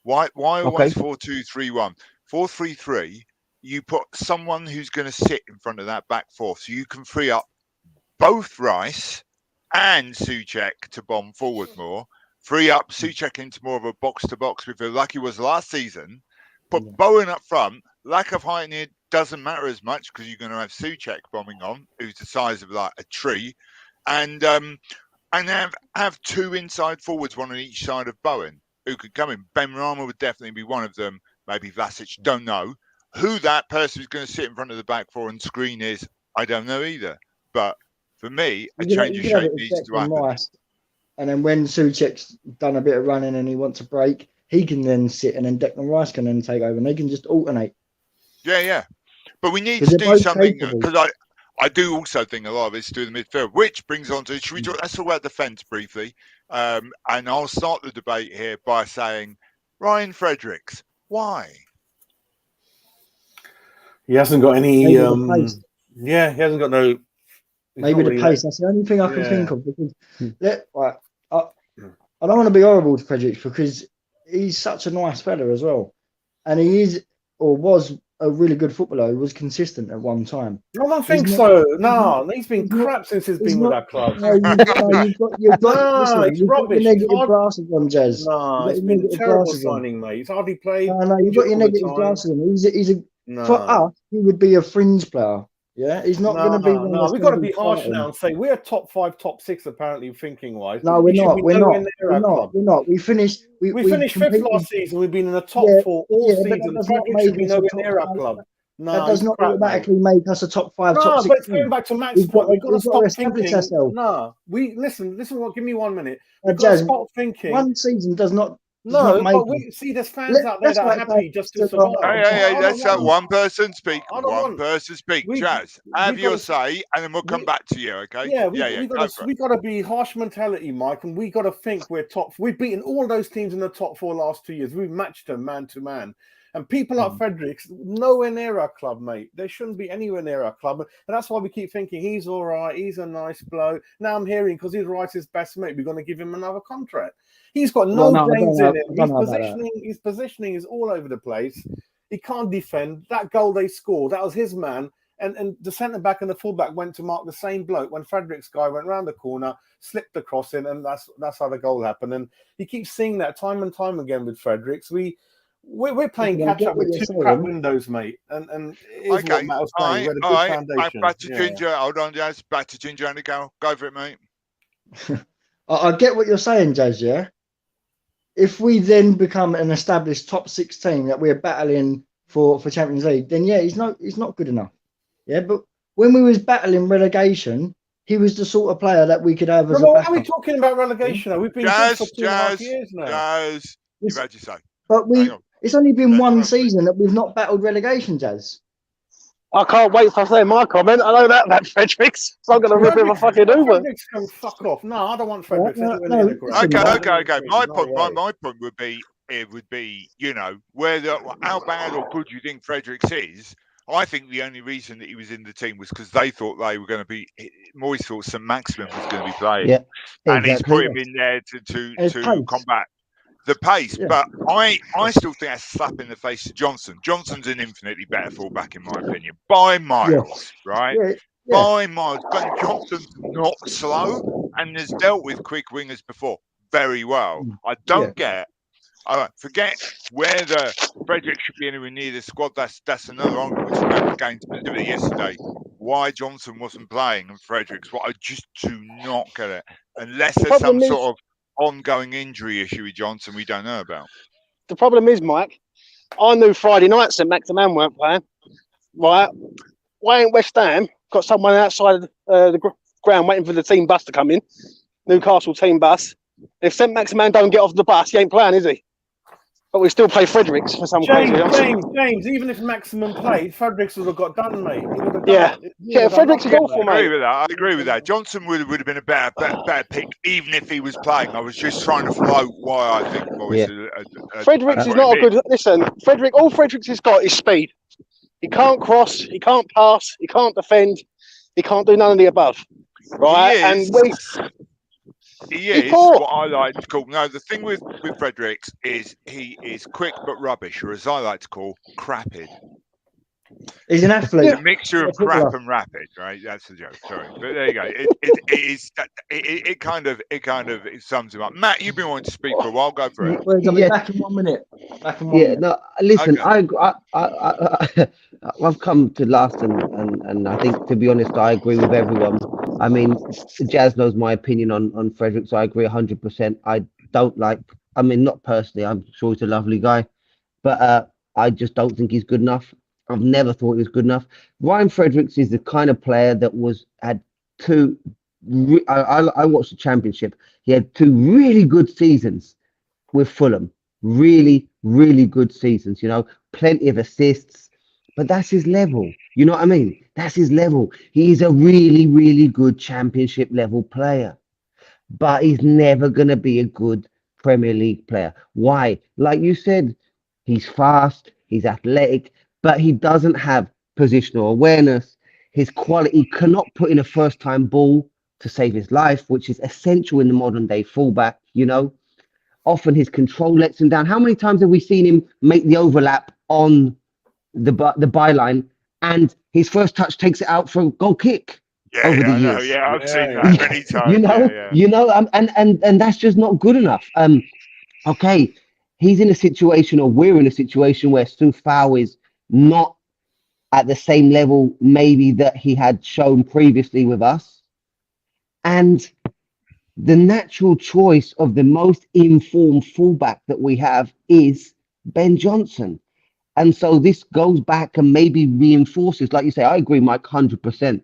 Why always 4-2-3-1? 4-3-3, you put someone who's going to sit in front of that back 4, so you can free up both Rice and Souček to bomb forward more. Free up Souček into more of a box-to-box midfield like he was last season. Put Bowen up front. Lack of height in it doesn't matter as much because you're going to have Souček bombing on, who's the size of like a tree. And have 2 inside forwards, one on each side of Bowen, who could come in. Benrahma would definitely be one of them. Maybe Vlasic, don't know. Who that person who's going to sit in front of the back 4 and screen is, I don't know either. But for me, a change of shape needs to happen. Rice. And then when Souček's done a bit of running and he wants a break, he can then sit, and then Declan Rice can then take over, and they can just alternate. Yeah. But we need to do something, because I do also think a lot of it's to do the midfield, which brings on to, let's talk about defence briefly. And I'll start the debate here by saying, Ryan Fredericks, why? He hasn't got any. He hasn't got no. Maybe the pace. That's the only thing I can think of. Because I don't want to be horrible to Fredericks, because he's such a nice fella as well, and he is or was a really good footballer who was consistent at one time. I don't think so. No, he's been crap since he's been with that club. No, you've got your negative glasses on, Jez. No, it's been a terrible signing, mate. He's hardly played. No, you've got your negative glasses on. For us, he would be a fringe player. Yeah, he's not going to be. No, we've got to be harsh now and say we're top 5, top 6, apparently, thinking wise. No, we're not. We're not. We finished 5th last season. We've been in the top 4 all season. We should be nowhere near our club. No, that does not automatically make us a top 5, top 6. But it's going back to Matt's point. We've got to stop thinking. No, listen. Give me 1 minute. We've got to stop thinking. One season does not No, not but making. there's fans out there Let's that are like happy say just to Crystal survive. Palace. Hey, I don't let's have want. one person speak. I don't One want. person speak. We Jazz, have we your got to. say, and then we'll come We, back to you. Okay? yeah, Yeah. Go for it. we got to be harsh mentality, Mike, and we got to think we're top. We've beaten all those teams in the top 4 last 2 years. We've matched them man to man. And people like Fredericks, nowhere near our club, mate. They shouldn't be anywhere near our club. And that's why we keep thinking he's all right. He's a nice bloke. Now I'm hearing because he's Rice's best mate, we're going to give him another contract. He's got no brains in him. His positioning is all over the place. He can't defend. That goal they scored, that was his man. And the centre back and the full back went to mark the same bloke when Fredericks' guy went round the corner, slipped the cross in, and that's how the goal happened. And he keeps seeing that time and time again with Fredericks. We're playing catch up with 2 crap windows, mate, and it is what Matt was saying. We had a good foundation. Back to Ginger. Hold on, Jazz. Back to Ginger and go for it, mate. I get what you're saying, Jazz. Yeah. If we then become an established top 6 team that we're battling for Champions League, then yeah, he's not good enough. Yeah, but when we was battling relegation, he was the sort of player that we could have as a backup. Why are we talking about relegation? We've been good for 2.5 years now. Jazz, you've had your say. But it's only been one season that we've not battled relegation, Jazz. I can't wait for saying my comment. I know that about Fredericks. So I'm going to rip him a fucking Uber. Fredericks can fuck off. No, I don't want Fredericks. Okay. My point would be, how bad or good you think Fredericks is. I think the only reason that he was in the team was because they thought they were going to be. Moyes thought St. Maximin was going to be playing, and he's put him in there to combat the pace. Yeah. But I still think that's a slap in the face to Johnson. Johnson's an infinitely better fullback, in my opinion, by miles, right? Yeah. By miles. But Johnson's not slow and has dealt with quick wingers before very well. I don't get. Forget whether Frederick should be anywhere near the squad. That's another argument. We remember going to the yesterday. Why Johnson wasn't playing and Fredericks? What I just do not get it. Unless there's some sort of ongoing injury issue with Johnson we don't know about. The problem is, Mike, I knew Friday night St. Maximin weren't playing. Right? Why ain't West Ham got someone outside the ground waiting for the team bus to come in? Newcastle team bus. If St. Maximin don't get off the bus, he ain't playing, is he? But we still play Fredericks for some crazy reason. James, even if Maximin played, Fredericks would have got done, mate. Fredericks is awful, mate. I agree with that. Johnson would have been a better pick, even if he was playing. I was just trying to float why I think Fredericks is not a good. Listen, all Fredericks has got is speed. He can't cross, he can't pass, he can't defend, he can't do none of the above. Right? He is what I like to call. No, the thing with Fredericks is he is quick but rubbish, or as I like to call, crapid. He's an athlete. It's a mixture of crap and rapid, right? That's the joke. Sorry, but there you go. It kind of sums him up. Matt, you've been wanting to speak for a while. Go for it. I'll be back in 1 minute. No, listen. Okay. I've come to last, and I think, to be honest, I agree with everyone. I mean, Jazz knows my opinion on Frederick, so I agree 100%. I don't like. I mean, not personally. I'm sure he's a lovely guy, but I just don't think he's good enough. I've never thought he was good enough. Ryan Fredericks is the kind of player that had 2. I watched the Championship. He had 2 really good seasons with Fulham. Really, really good seasons. Plenty of assists. But that's his level. You know what I mean? That's his level. He's a really, really good Championship level player. But he's never going to be a good Premier League player. Why? Like you said, he's fast, he's athletic, but he doesn't have positional awareness. His quality cannot put in a first-time ball to save his life, which is essential in the modern-day fullback, Often his control lets him down. How many times have we seen him make the overlap on the byline, and his first touch takes it out for a goal kick over the years? I've seen that many times. And that's just not good enough. Okay, he's in a situation, or we're in a situation, where Soufal is not at the same level maybe that he had shown previously with us, and the natural choice of the most informed fullback that we have is Ben Johnson. And so this goes back and maybe reinforces, like you say, I agree, Mike, 100%.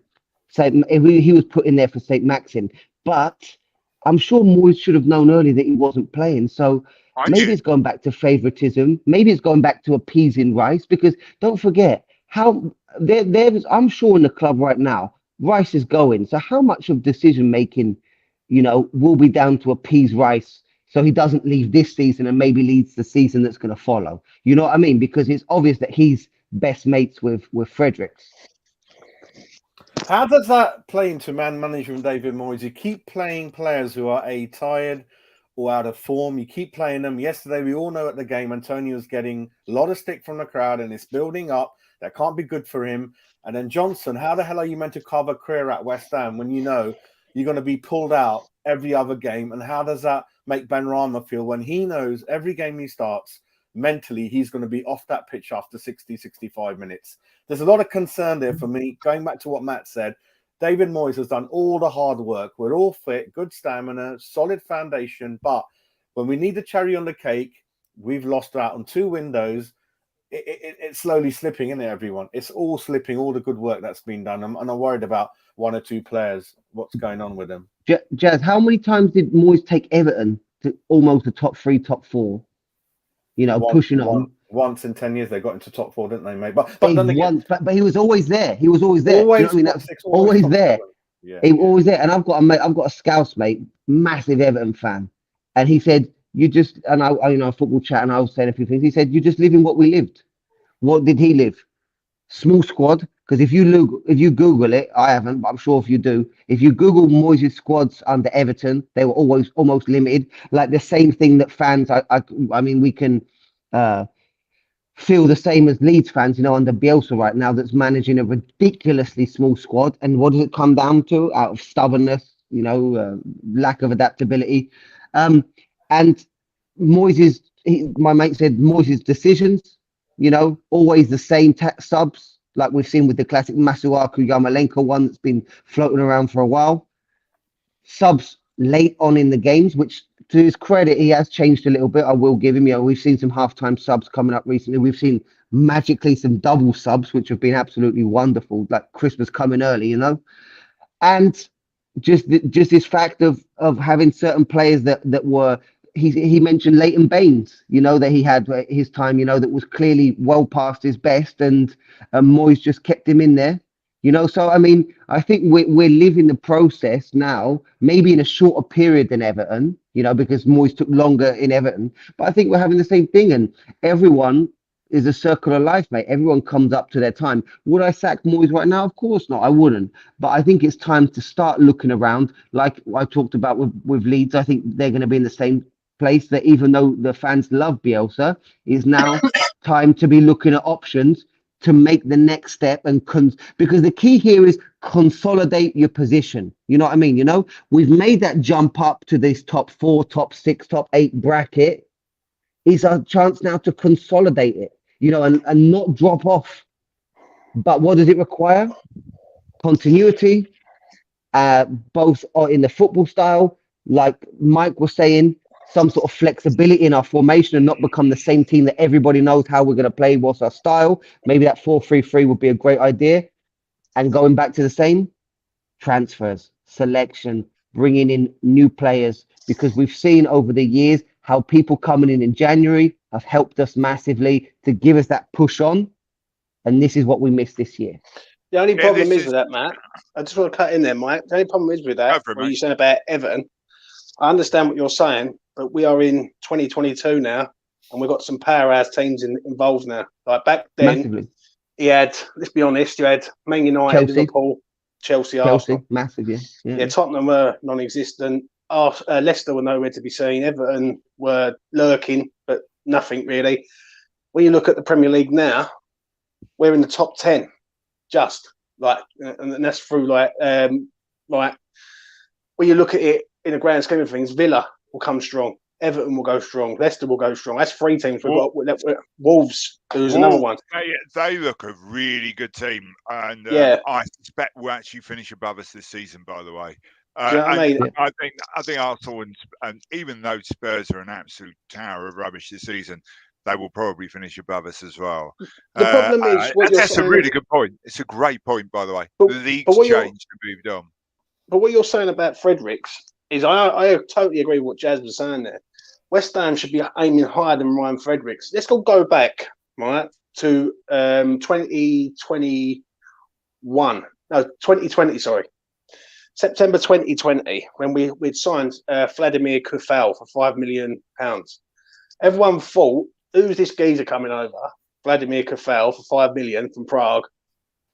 So he was put in there for St. Maxim, but I'm sure Moyes should have known earlier that he wasn't playing. So I maybe knew. it's going back to favoritism. Maybe it's going back to appeasing Rice, because don't forget how there's, I'm sure in the club right now, Rice is going. So how much of decision making, will be down to appease Rice so he doesn't leave this season and maybe leads the season that's going to follow. You know what I mean? Because it's obvious that he's best mates with Fredericks. How does that play into man management, David Moyes? You keep playing players who are tired or out of form. You keep playing them. Yesterday, we all know at the game, Antonio's getting a lot of stick from the crowd and it's building up. That can't be good for him. And then Johnson, how the hell are you meant to carve a career at West Ham when you know you're going to be pulled out every other game? And how does that make Benrahma feel when he knows every game he starts, mentally, he's going to be off that pitch after 60, 65 minutes? There's a lot of concern there for me. Going back to what Matt said, David Moyes has done all the hard work. We're all fit, good stamina, solid foundation. But when we need the cherry on the cake, we've lost out on 2 windows. It's slowly slipping, isn't it, everyone? It's all slipping, all the good work that's been done. And I'm worried about 1 or 2 players, what's going on with them. Jazz, how many times did Moyes take Everton to almost the top 3, top 4? Pushing on. Once in 10 years they got into top 4, didn't they, mate? But then again, but he was always there. He was always there. Always, you know what I mean? Always there. Yeah, he always there. And I've got a Scouse mate, massive Everton fan, and he said, "You just," and I football chat, and I was saying a few things. He said, "You just living what we lived." What did he live? Small squad. Because if you Google it, I haven't, but I'm sure if you do, if you Google Moyes' squads under Everton, they were always almost limited. Like the same thing that fans, I mean, we can feel the same as Leeds fans, under Bielsa right now, that's managing a ridiculously small squad. And what does it come down to? Out of stubbornness, lack of adaptability. And Moyes' my mate said Moyes' decisions, always the same subs. Like we've seen with the classic Masuaku Yarmolenko one that's been floating around for a while. Subs late on in the games, which to his credit, he has changed a little bit. I will give him, we've seen some halftime subs coming up recently. We've seen magically some double subs, which have been absolutely wonderful, like Christmas coming early, And just this fact of having certain players that were, he mentioned Leighton Baines, that he had his time, that was clearly well past his best, and Moyes just kept him in there, So I mean, I think we're living the process now, maybe in a shorter period than Everton, because Moyes took longer in Everton, but I think we're having the same thing, and everyone is a circle of life, mate. Everyone comes up to their time. Would I sack Moyes right now? Of course not. I wouldn't. But I think it's time to start looking around, like I talked about with Leeds. I think they're going to be in the same place, that even though the fans love Bielsa, is now time to be looking at options to make the next step, and because the key here is consolidate your position. You know what I mean? We've made that jump up to this top 4, top 6, top 8 bracket. It's our chance now to consolidate it, and not drop off. But what does it require? Continuity, both in the football style, like Mike was saying, some sort of flexibility in our formation and not become the same team that everybody knows how we're going to play, what's our style. Maybe that 4-3-3 would be a great idea. And going back to the same, transfers, selection, bringing in new players, because we've seen over the years how people coming in January have helped us massively to give us that push on. And this is what we missed this year. The only problem is with that, Matt, I just want to cut in there, Mike. The only problem is with that, what you're saying about Everton, I understand what you're saying, but we are in 2022 now, and we've got some powerhouse teams involved now. Like back then, massively. Let's be honest, you had Man United, Liverpool, Chelsea, Arsenal. Massive, yeah. Tottenham were non-existent. Leicester were nowhere to be seen. Everton were lurking, but nothing really. When you look at the Premier League now, we're in the top 10, just like, and that's through like when you look at it in a grand scheme of things, Villa will come strong, Everton will go strong, Leicester will go strong. That's 3 teams. We've got Wolves, who's another one. They look a really good team, and I suspect we'll actually finish above us this season. By the way, Do you know what I mean? I think Arsenal and even though Spurs are an absolute tower of rubbish this season, they will probably finish above us as well. The problem is, that's a really good point. It's a great point, by the way. The league's changed and moved on. But what you're saying about Fredericks, is I totally agree with what Jazz was saying there. West Ham should be aiming higher than Ryan Fredericks. Let's go back, right, to 2020, sorry. September 2020, when we'd signed Vladimir Kufal for £5 million. Everyone thought, who's this geezer coming over? Vladimir Kufal for £5 million from Prague.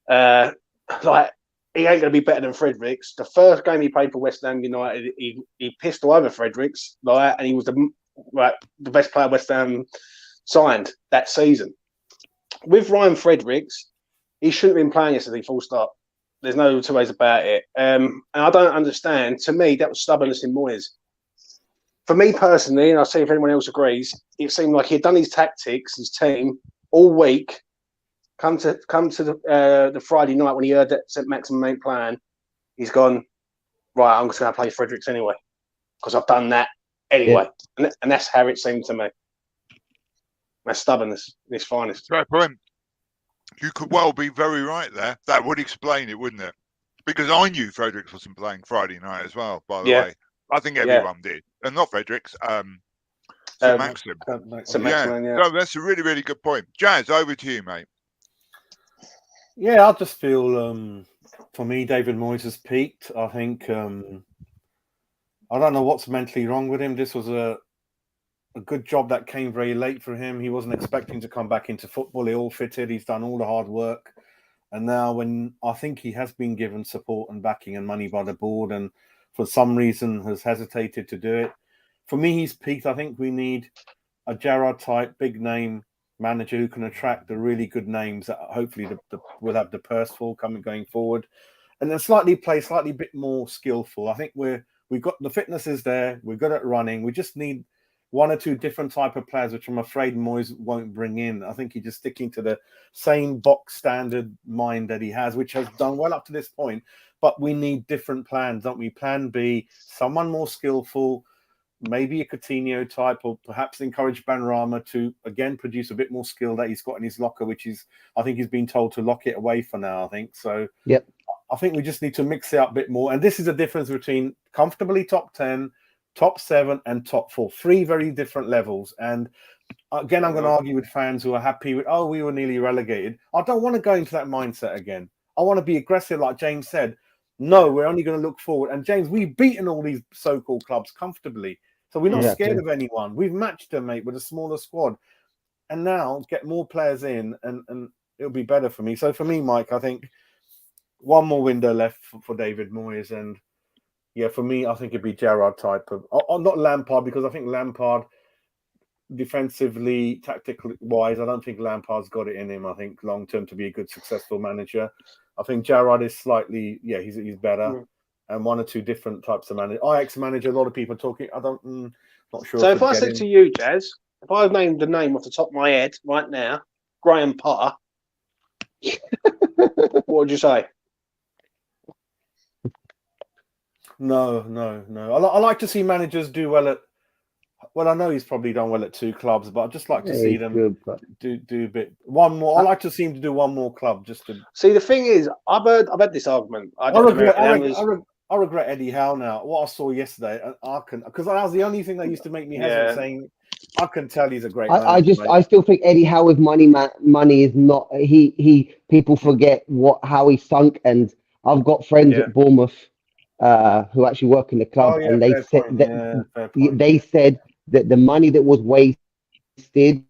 Like, he ain't going to be better than Fredericks. The first game he played for West Ham United, he pissed all over Fredericks, like, and he was the best player West Ham signed that season. With Ryan Fredericks, he shouldn't have been playing yesterday, full stop. There's no two ways about it. And I don't understand. To me, that was stubbornness in Moyes. For me personally, and I'll see if anyone else agrees, it seemed like he'd done his tactics, his team, all week. Come to the Friday night when he heard that St. Maximin ain't playing, he's gone, right, I'm just going to play Fredericks anyway because I've done that anyway. Yeah. And that's how it seemed to me. That's stubbornness in its finest. Great point. You could well be very right there. That would explain it, wouldn't it? Because I knew Fredericks wasn't playing Friday night as well, by the way. I think everyone did. And not Fredericks, St. Maximin. St. Maximin, yeah. No, that's a really, really good point. Jazz, over to you, mate. Yeah, I just feel, for me, David Moyes has peaked. I think, I don't know what's mentally wrong with him. This was a good job that came very late for him. He wasn't expecting to come back into football. He all fitted. He's done all the hard work. And now when I think he has been given support and backing and money by the board and for some reason has hesitated to do it. For me, he's peaked. I think we need a Gerrard-type, big-name manager who can attract the really good names that hopefully will have the purse full going forward. And then slightly bit more skillful. I think we've got the fitness is there. We're good at running. We just need one or two different type of players, which I'm afraid Moyes won't bring in. I think he's just sticking to the same box standard mind that he has, which has done well up to this point. But we need different plans, don't we? Plan B, someone more skillful, maybe a Coutinho type, or perhaps encourage Benrahma to, again, produce a bit more skill that he's got in his locker, which is, I think he's been told to lock it away for now, I think. So yep. I think we just need to mix it up a bit more. And this is a difference between comfortably top 10, top 7 and top 4. 3 very different levels. And again, I'm going to argue with fans who are happy with, we were nearly relegated. I don't want to go into that mindset again. I want to be aggressive, like James said. No, we're only going to look forward. And James, we've beaten all these so-called clubs comfortably. So we're not scared of anyone. We've matched them, mate, with a smaller squad. And now get more players in and it'll be better for me. So for me, Mike, I think one more window left for David Moyes. And yeah, for me, I think it'd be Gerrard type of, not Lampard, because I think Lampard defensively, tactically wise, I don't think Lampard's got it in him. I think long term to be a good, successful manager. I think Gerrard is slightly, he's better, and one or two different types of manager. Ajax manager, a lot of people talking. Not sure. So if I said to you, Jazz, if I named the name off the top of my head right now, Graham Potter, what would you say? No. I like to see managers do well at. Well, I know he's probably done well at 2 clubs, but I'd just like to see them do a bit. One more. I like to see him to do one more club just to. See, the thing is, I've had this argument. I regret Eddie Howe now. What I saw yesterday, because that was the only thing that used to make me hesitant. Saying, I can tell he's a great. I still think Eddie Howe with money is not. People forget how he sunk, and I've got friends at Bournemouth who actually work in the club, and they said that the money that was wasted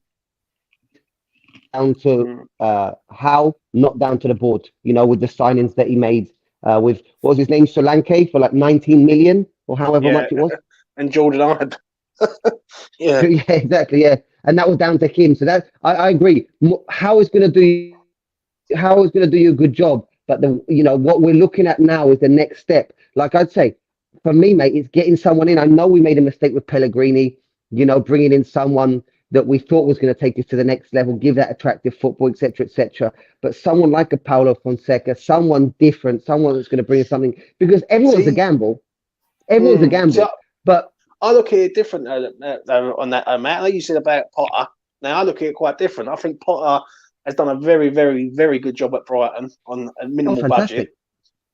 down to Howe, not down to the board. With the signings that he made with, what was his name, Solanke, for like 19 million or however much it was, and Jordan Ibe. yeah, exactly, and that was down to him. So that I agree. Howe is going to do you a good job, but what we're looking at now is the next step. Like I'd say, for me, mate, it's getting someone in. I know we made a mistake with Pellegrini, bringing in someone that we thought was going to take us to the next level, give that attractive football, etc., etc. But someone like a Paulo Fonseca, someone different, someone that's going to bring us something, because everyone's a gamble. Everyone's a gamble. But I look at it different on that, Matt. Like you said about Potter. Now I look at it quite different. I think Potter has done a very, very, very good job at Brighton on a minimal budget.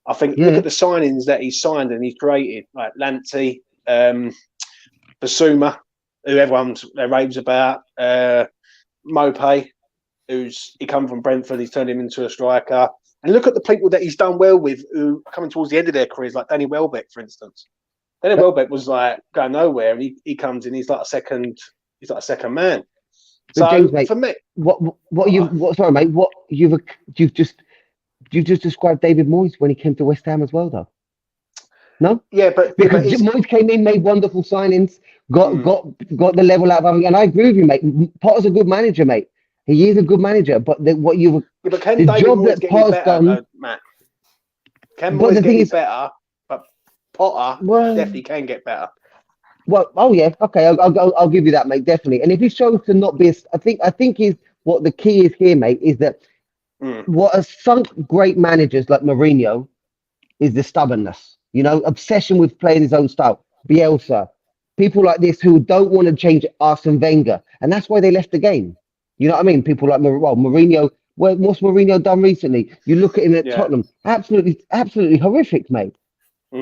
I think look at the signings that he's signed and he's created, like Lanty, Basuma, who everyone raves about, Mope, he come from Brentford, he's turned him into a striker. And look at the people that he's done well with, who are coming towards the end of their careers, like Danny Welbeck, for instance. Danny Welbeck was like going nowhere, and he comes in, he's like a second man. But So James, mate, for me, sorry, mate, you've just described David Moyes when he came to West Ham as well, though. No, because Moyes came in, made wonderful signings, got the level out of him, and I agree with you, mate. Potter's a good manager, mate. He is a good manager, but can David Moyes get any better, though, Matt? Can Moyes get any better? But Potter definitely can get better. Well, okay, I'll give you that, mate, definitely. And if he shows to not be, I think is what the key is here, mate, is that what has sunk great managers like Mourinho is the stubbornness. Obsession with playing his own style. Bielsa, people like this who don't want to change Arsene Wenger, and that's why they left the game. You know what I mean? People like Mourinho. What's Mourinho done recently? You look at him at Tottenham, absolutely horrific, mate.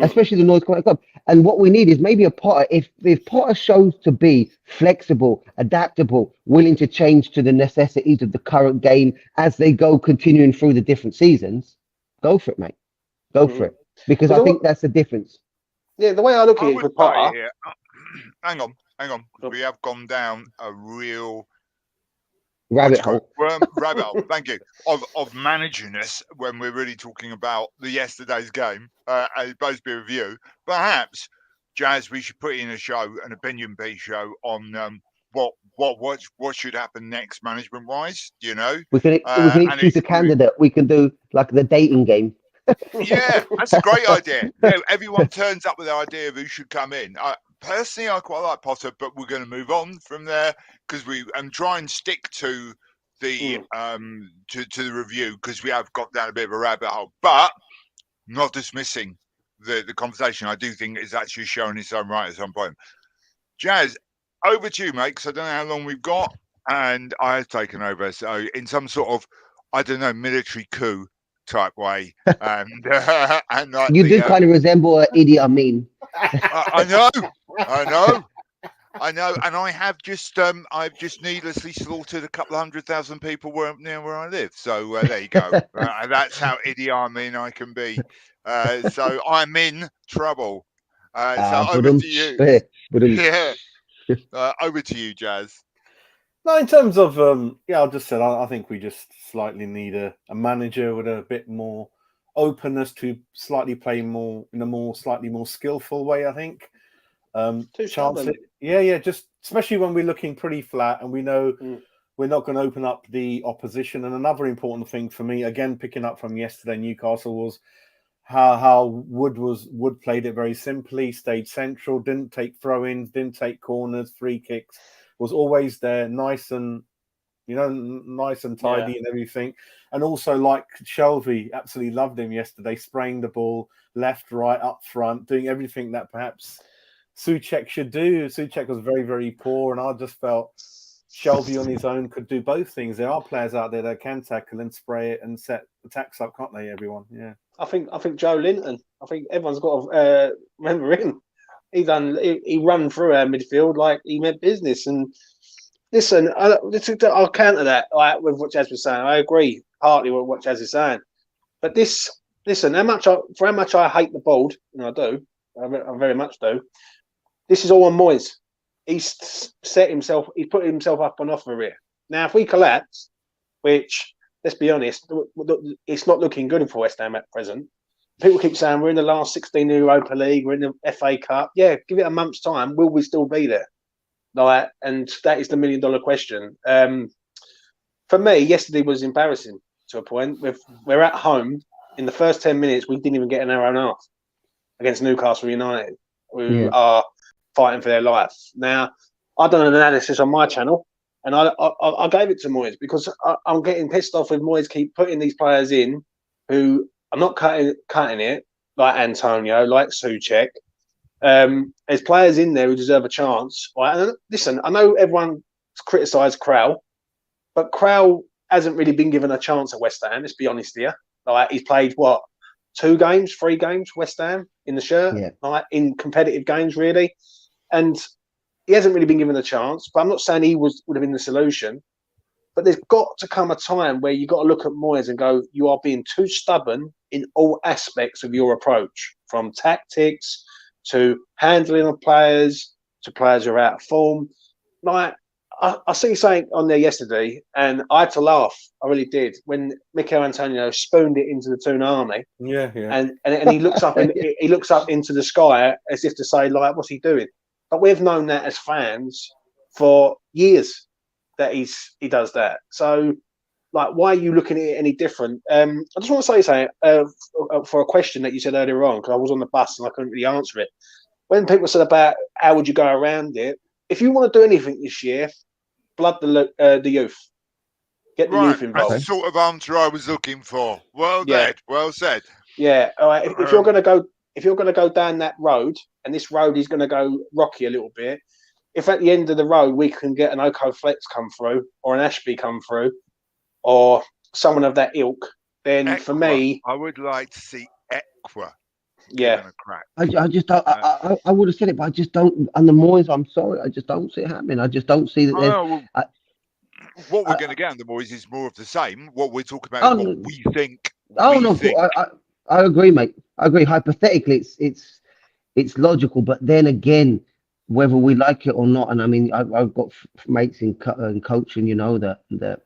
Especially the North Carolina club. And what we need is maybe a Potter. If Potter shows to be flexible, adaptable, willing to change to the necessities of the current game as they go, continuing through the different seasons, go for it, mate. Go for it. Because I think that's the difference. Yeah, the way I look at it with Potter. Hang on. We have gone down a real rabbit hole. Rabbit hole. Thank you. Of managing us when we're really talking about yesterday's game, as opposed to be a review. Perhaps, Jazz, we should put in a show, an opinion-based show on what should happen next, management-wise. We can choose a candidate. We can do like the dating game. Yeah, that's a great idea. Everyone turns up with the idea of who should come in. Personally, I quite like Potter, but we're going to move on from there because try and stick to the to the review because we have got down a bit of a rabbit hole. But not dismissing the conversation. I do think it's actually showing its own right at some point. Jazz, over to you, mate. Because I don't know how long we've got, and I have taken over. So in some sort of military coup type way, and like you do kind of resemble Idi Amin. I know, and I've just needlessly slaughtered a couple of 100,000 people near where I live. So there you go. That's how Idi Amin I can be. So I'm in trouble. So over to you. Over to you, Jazz. No, in terms of I'll just say I think we just slightly need a manager with a bit more openness to slightly play more in a slightly more skillful way. I think. Just especially when we're looking pretty flat and we know we're not going to open up the opposition. And another important thing for me, again picking up from yesterday, Newcastle was how Wood played it very simply, stayed central, didn't take throw-ins, didn't take corners, free kicks. Was always there, nice and tidy and everything. And also, like Shelby, absolutely loved him yesterday, spraying the ball left, right, up front, doing everything that perhaps Souček should do. Souček was very, very poor, and I just felt Shelby on his own could do both things. There are players out there that can tackle and spray it and set attacks up, can't they, everyone? Yeah. I think Joe Linton. I think everyone's got to remember him. He ran through our midfield like he meant business. And listen, I'll counter that with what Jazz was saying. I agree partly with what Jazz is saying. But listen, how much I hate the board, and I do, I very much do. This is all on Moyes. He's put himself up on offer here. Now, if we collapse, which let's be honest, it's not looking good for West Ham at present. People keep saying we're in the last 16 Europa League, we're in the FA Cup. Yeah, give it a month's time. Will we still be there? And that is the $1 million question. For me, yesterday was embarrassing to a point. We're at home. In the first 10 minutes, we didn't even get an hour and a half against Newcastle United, who are fighting for their life. Now, I've done an analysis on my channel, and I gave it to Moyes because I'm getting pissed off with Moyes keep putting these players in who are not cutting it, like Antonio, like Souček. There's players in there who deserve a chance. Right? And listen, I know everyone criticised Král, but Král hasn't really been given a chance at West Ham. Let's be honest here. Like he's played 3 games, West Ham in the shirt, Yeah. like in competitive games, really. And he hasn't really been given a chance. But I'm not saying he would have been the solution. But there's got to come a time where you've got to look at Moyes and go, you are being too stubborn in all aspects of your approach, from tactics to handling of players to players who are out of form. Like, I see something on there yesterday, and I had to laugh. I really did when Mikel Antonio spooned it into the Toon Army. Yeah. And he looks up and he looks up into the sky as if to say, like, what's he doing? But we've known that as fans for years that he does that. So, like, why are you looking at it any different? I just want to say something for a question that you said earlier on, because I was on the bus and I couldn't really answer it. When people said about how would you go around it, if you want to do anything this year, blood the youth. Get the youth involved. That's the sort of answer I was looking for. Well said. Yeah. All right. If you're going to go down that road, and this road is going to go rocky a little bit, if at the end of the road we can get an Oko Flex come through, or an Ashby come through, or someone of that ilk, then Equa, for me, I would like to see Equa. Yeah. A crack. I just don't. I would have said it, but I just don't. And the Moyes, I'm sorry, I just don't see it happening. I just don't see that. What we're going to get on the Moyes is more of the same. What we're talking about is what we think. I agree, mate. I agree. Hypothetically, it's logical, but then again, whether we like it or not, and I mean, I've got mates in coaching, you know, that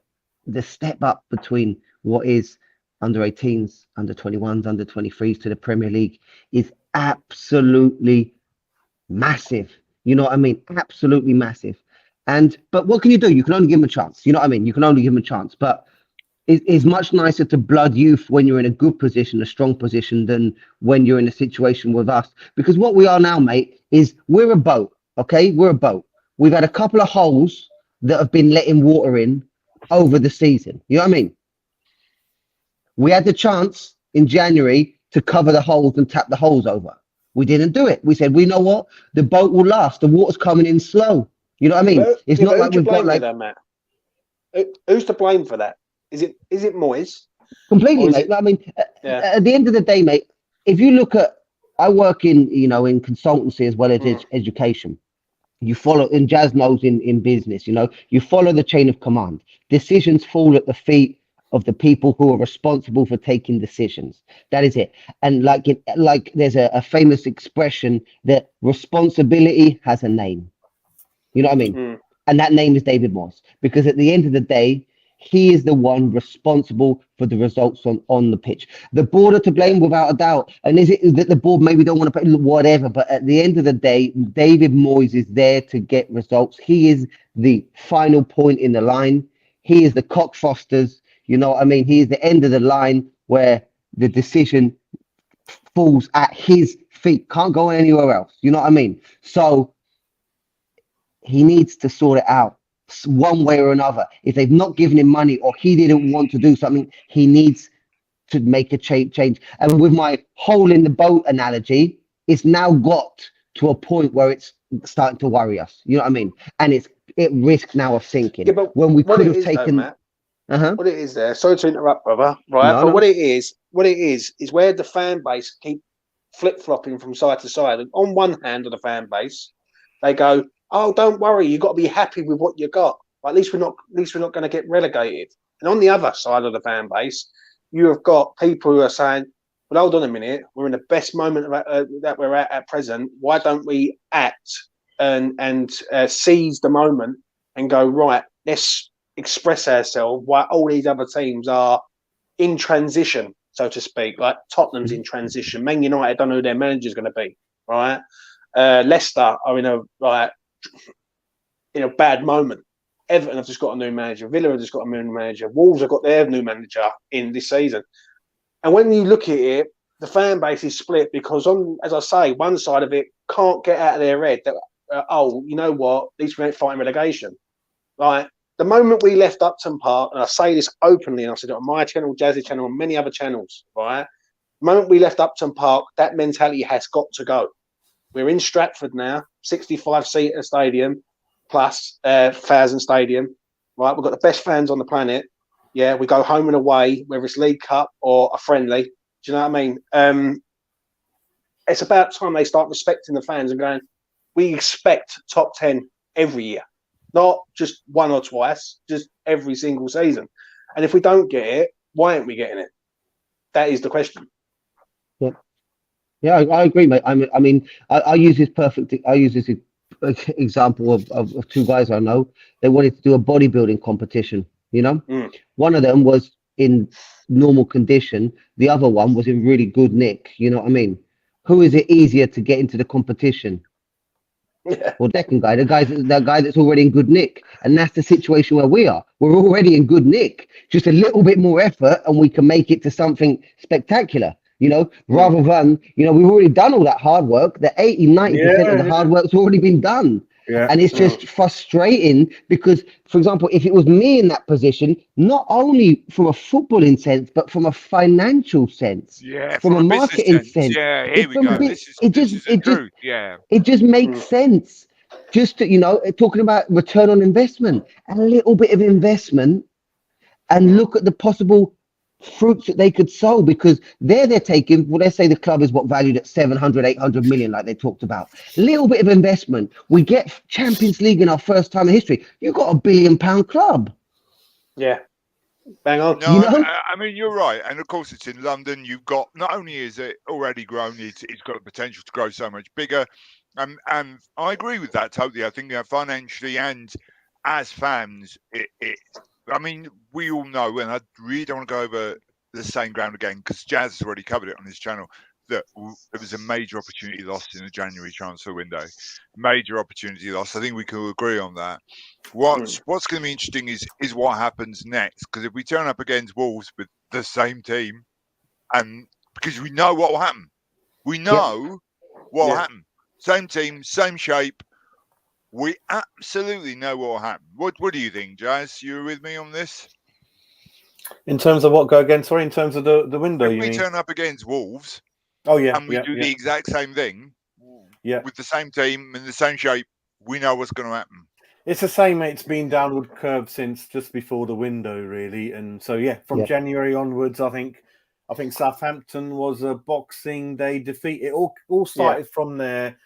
the step up between what is under 18s, under 21s, under 23s to the Premier League is absolutely massive. You know what I mean? Absolutely massive. But what can you do? You can only give them a chance. You know what I mean? You can only give them a chance. But it's much nicer to blood youth when you're in a good position, a strong position, than when you're in a situation with us. Because what we are now, mate, is we're a boat. Okay? We're a boat. We've had a couple of holes that have been letting water in over the season. You know what I mean? We had the chance in January to cover the holes and tap the holes over. We didn't do it. We said, we know what? The boat will last. The water's coming in slow. You know what I mean? It's not like we've got like that, Matt. Who's to blame for that? Is it Moyes? Completely, mate. I mean, at the end of the day, mate, if you look at, I work in consultancy as well as education. You follow, and Jazz knows in business, you know, you follow the chain of command. Decisions fall at the feet of the people who are responsible for taking decisions. That is it. And like there's a famous expression that responsibility has a name. You know what I mean? And that name is David Moyes, because at the end of the day, he is the one responsible for the results on the pitch. The board are to blame without a doubt. And is it that the board maybe don't want to pay whatever? But at the end of the day, David Moyes is there to get results. He is the final point in the line. He is the cockfosters. You know what I mean? He is the end of the line where the decision falls at his feet. Can't go anywhere else. You know what I mean? So he needs to sort it out one way or another. If they've not given him money or he didn't want to do something, he needs to make a change. And with my hole in the boat analogy, it's now got to a point where it's starting to worry us. You know what I mean? And it's at risk now of sinking. Yeah, but when we could have taken... Matt, what it is there, sorry to interrupt, brother, right? But what it is where the fan base keep flip-flopping from side to side. And on one hand of the fan base, they go, oh, don't worry, you've got to be happy with what you got. Like, at least we're not going to get relegated. And on the other side of the fan base, you have got people who are saying, well, hold on a minute, we're in the best moment that we're at present. Why don't we act and seize the moment and go, right, let's express ourselves while all these other teams are in transition, so to speak. Like Tottenham's in transition. Man United don't know who their manager's going to be, right? Leicester are in a bad moment. Everton have just got a new manager. Villa have just got a new manager. Wolves have got their new manager in this season. And when you look at it, the fan base is split because, as I say, one side of it can't get out of their head that, you know what, these men fighting relegation. Like, the moment we left Upton Park, and I say this openly, and I said it on my channel, Jazzy channel, and many other channels, right? The moment we left Upton Park, that mentality has got to go. We're in Stratford now, 65-seater stadium, plus 1,000 stadium, right? We've got the best fans on the planet. Yeah, we go home and away, whether it's League Cup or a friendly, Do you know what I mean? It's about time they start respecting the fans and going, we expect top 10 every year, not just one or twice, just every single season. And if we don't get it, why aren't we getting it? That is the question. Yeah, I agree, mate. I mean, I use this example of two guys I know. They wanted to do a bodybuilding competition. One of them was in normal condition. The other one was in really good nick. You know what I mean? Who is it easier to get into the competition? Yeah. Well, second guy, the guy that's already in good nick, and that's the situation where we are. We're already in good nick. Just a little bit more effort, and we can make it to something spectacular. Rather than, we've already done all that hard work. The 80-90% of the hard work's already been done. Yeah. And it's just frustrating because, for example, if it was me in that position, not only from a footballing sense, but from a financial sense, from a marketing sense. Yeah, here we go. This is the truth. Yeah. It just makes sense. Just to, talking about return on investment, a little bit of investment, and look at the possible fruits that they could sow, because they're taking, well, let's say the club is valued at 700, 800 million, like they talked about. Little bit of investment. We get Champions League in our first time in history. You've got £1 billion club. Yeah. Bang on. No, I mean, you're right. And of course, it's in London. You've got, not only is it already grown, it's got the potential to grow so much bigger. And I agree with that totally. I think financially and as fans, I mean, we all know, and I really don't want to go over the same ground again because Jazz has already covered it on his channel, that it was a major opportunity lost in the January transfer window. Major opportunity lost. I think we can agree on that. What's going to be interesting is what happens next, because if we turn up against Wolves with the same team, and because we know what will happen. We know what will happen. Same team, same shape. We absolutely know what will happen. What do you think, Jazz? You with me on this? In terms of what go again? Sorry, in terms of the window, if we turn up against Wolves, and we do the exact same thing, with the same team in the same shape, we know what's going to happen. It's the same. It's been downward curve since just before the window, really, and so from January onwards, I think Southampton was a Boxing Day defeat. It all started from there.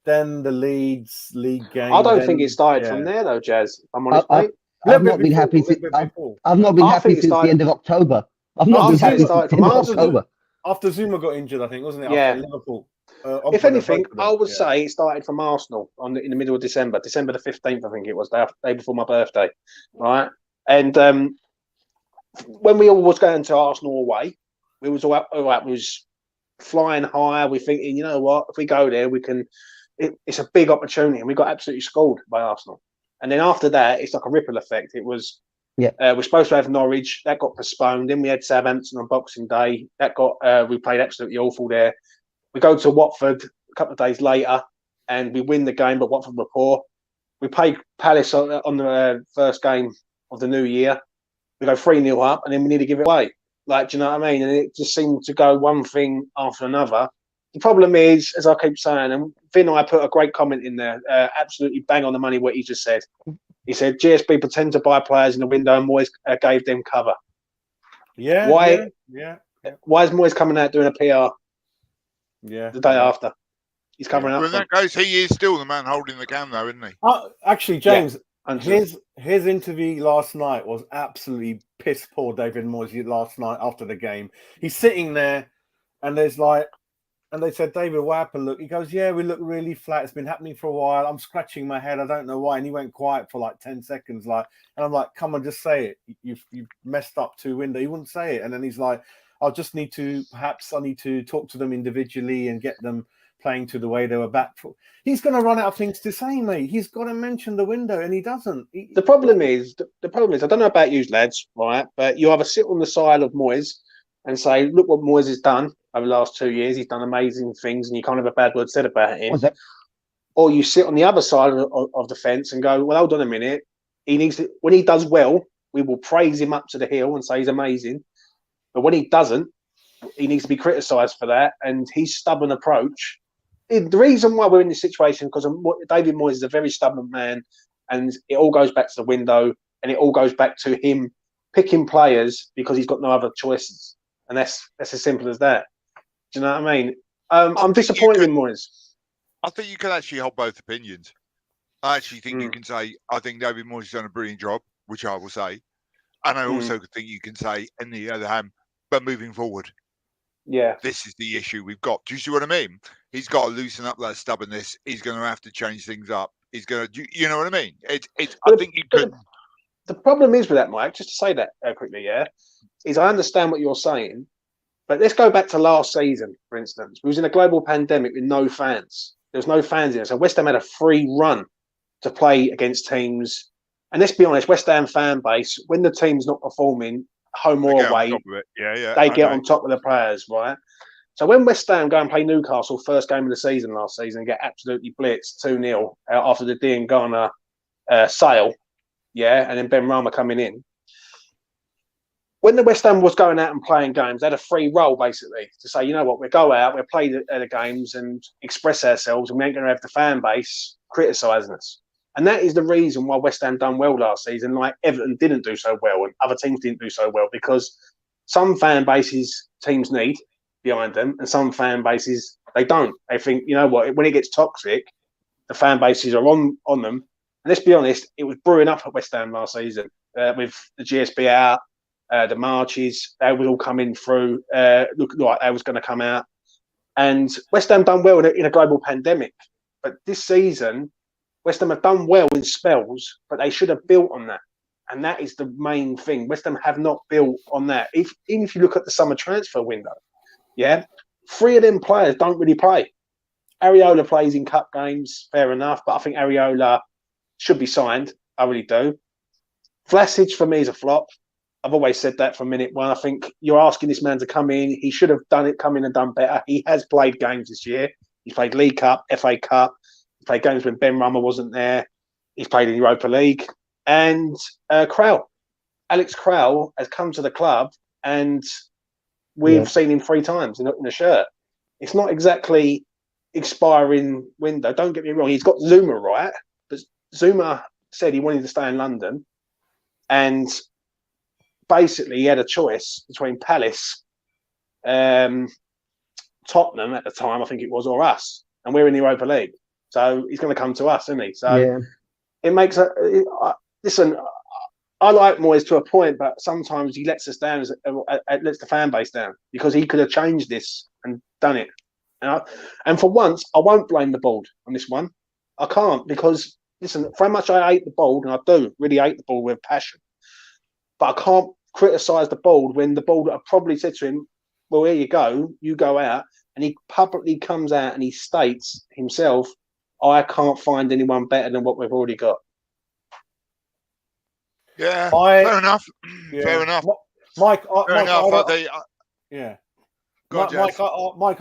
Then the Leeds league game. I don't think it started from there though, Jazz. I'm honest, mate. I've not been happy since the end of October. I've not been happy since the end of October. After Zuma got injured, I think, wasn't it? Yeah. After Liverpool. If anything, I would say it started from Arsenal in the middle of December the 15th, I think it was, the day before my birthday, right? And when we all was going to Arsenal away, we was all right. We was flying high. We're thinking, you know what? If we go there, we can. It's a big opportunity, and we got absolutely scored by Arsenal. And then after that, it's like a ripple effect. It was, we're supposed to have Norwich, that got postponed. Then we had Southampton on Boxing Day, that got we played absolutely awful there. We go to Watford a couple of days later, and we win the game, but Watford were poor. We played Palace on the first game of the new year. We go 3-0 up, and then we need to give it away. Like, do you know what I mean? And it just seemed to go one thing after another. The problem is, as I keep saying, and Vin and I put a great comment in there, absolutely bang on the money what he just said. He said, GSB pretend to buy players in the window and Moyes gave them cover. Why is Moyes coming out doing a PR the day after? He's covering up. Well, in that case, he is still the man holding the cam, though, isn't he? Actually, James, his interview last night was absolutely piss poor, David Moyes, last night after the game. He's sitting there, and there's like, and they said, David, what happened? Look, he goes, yeah, we look really flat. It's been happening for a while. I'm scratching my head. I don't know why. And he went quiet for like 10 seconds. And I'm like, come on, just say it. You've messed up 2 windows. He wouldn't say it. And then he's like, I need to talk to them individually and get them playing to the way they were back. He's going to run out of things to say, mate. He's got to mention the window, and he doesn't. The problem is, I don't know about you lads, right? But you either sit on the side of Moyes and say, look what Moyes has done over the last 2 years. He's done amazing things, and you can't have a bad word said about him. Or you sit on the other side of the fence and go, well, hold on a minute. He needs to, when he does well, we will praise him up to the hill and say he's amazing. But when he doesn't, he needs to be criticised for that. And his stubborn approach. The reason why we're in this situation, because David Moyes is a very stubborn man, and it all goes back to the window, and it all goes back to him picking players because he's got no other choices. and that's as simple as that. Do you know what I mean? I'm disappointed in Moyes. I think you can actually hold both opinions. I actually think you Mm. can say, I think David Moyes has done a brilliant job, which I will say. And I also think you can say, on the other hand, but moving forward, Yeah, this is the issue we've got. Do you see what I mean? He's got to loosen up that stubbornness. He's going to have to change things up. He's going to, you know what I mean? I think you could. The problem is with that, Mike, just to say that quickly, is I understand what you're saying, but let's go back to last season, for instance. We was in a global pandemic with no fans. There was no fans in it. So West Ham had a free run to play against teams. And let's be honest, West Ham fan base, when the team's not performing, home or away, they get on top of the players, right? So when West Ham go and play Newcastle first game of the season last season and get absolutely blitzed 2-0 after the Dean Garner sale, and then Ben Rama coming in. When the West Ham was going out and playing games, they had a free roll basically to say, you know what, we'll go out, we'll play the games and express ourselves, and we ain't going to have the fan base criticising us. And that is the reason why West Ham done well last season, like Everton didn't do so well and other teams didn't do so well, because some fan bases teams need behind them and some fan bases they don't. They think, you know what, when it gets toxic, the fan bases are on them. And let's be honest, it was brewing up at West Ham last season with the GSB out. The marches, they were all coming through, looked like they was going to come out. And West Ham done well in a global pandemic. But this season, West Ham have done well in spells, but they should have built on that. And that is the main thing. West Ham have not built on that. Even if you look at the summer transfer window, 3 of them players don't really play. Areola plays in cup games, fair enough, but I think Areola should be signed. I really do. Vlasic, for me, is a flop. I've always said that from minute one. I think you're asking this man to come in. He should have come in and done better. He has played games this year. He's played League Cup, FA Cup. He played games when Ben Rama wasn't there. He's played in Europa League. And Krell. Alex Krell has come to the club and we've seen him 3 times in a shirt. It's not exactly expiring window. Don't get me wrong. He's got Zuma right. But Zuma said he wanted to stay in London. And basically, he had a choice between Palace, Tottenham at the time, I think it was, or us. And we're in the Europa League. So he's going to come to us, isn't he? So it makes listen, I like Moyes to a point, but sometimes he lets us down, lets the fan base down, because he could have changed this and done it. And for once, I won't blame the board on this one. I can't, because, listen, for how much I hate the board, and I do really hate the board with passion, but I can't criticise the board when the board have probably said to him, well, here you go out, and he publicly comes out and he states himself, I can't find anyone better than what we've already got. Yeah, fair enough. Fair enough. Mike, Mike,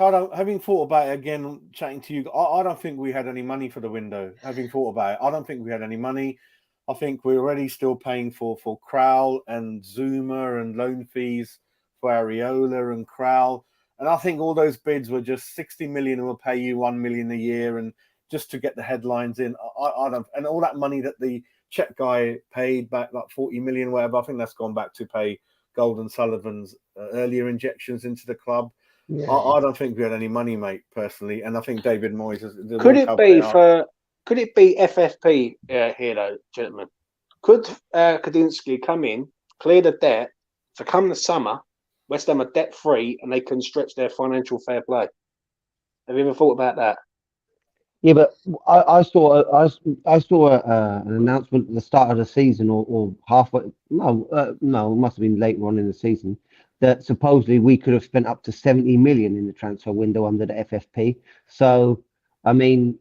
I don't. Having thought about it again, chatting to you, I don't think we had any money for the window. Having thought about it, I don't think we had any money. I think we're already still paying for Krell and Zuma and loan fees for Areola and Krell, and I think all those bids were just 60 million and we'll pay you 1 million a year, and just to get the headlines in. I don't, and all that money that the Czech guy paid back, like 40 million, whatever, I think that's gone back to pay Golden Sullivan's earlier injections into the club. Yeah. I don't think we had any money, mate, personally, and I think David Moyes has. Could it be FFP here, though, gentlemen? Could Kadinsky come in, clear the debt, so come the summer, West Ham are debt free and they can stretch their financial fair play? Have you ever thought about that? Yeah, but I saw an announcement at the start of the season, or halfway. No, it must have been later on in the season, that supposedly we could have spent up to 70 million in the transfer window under the FFP. So, I mean,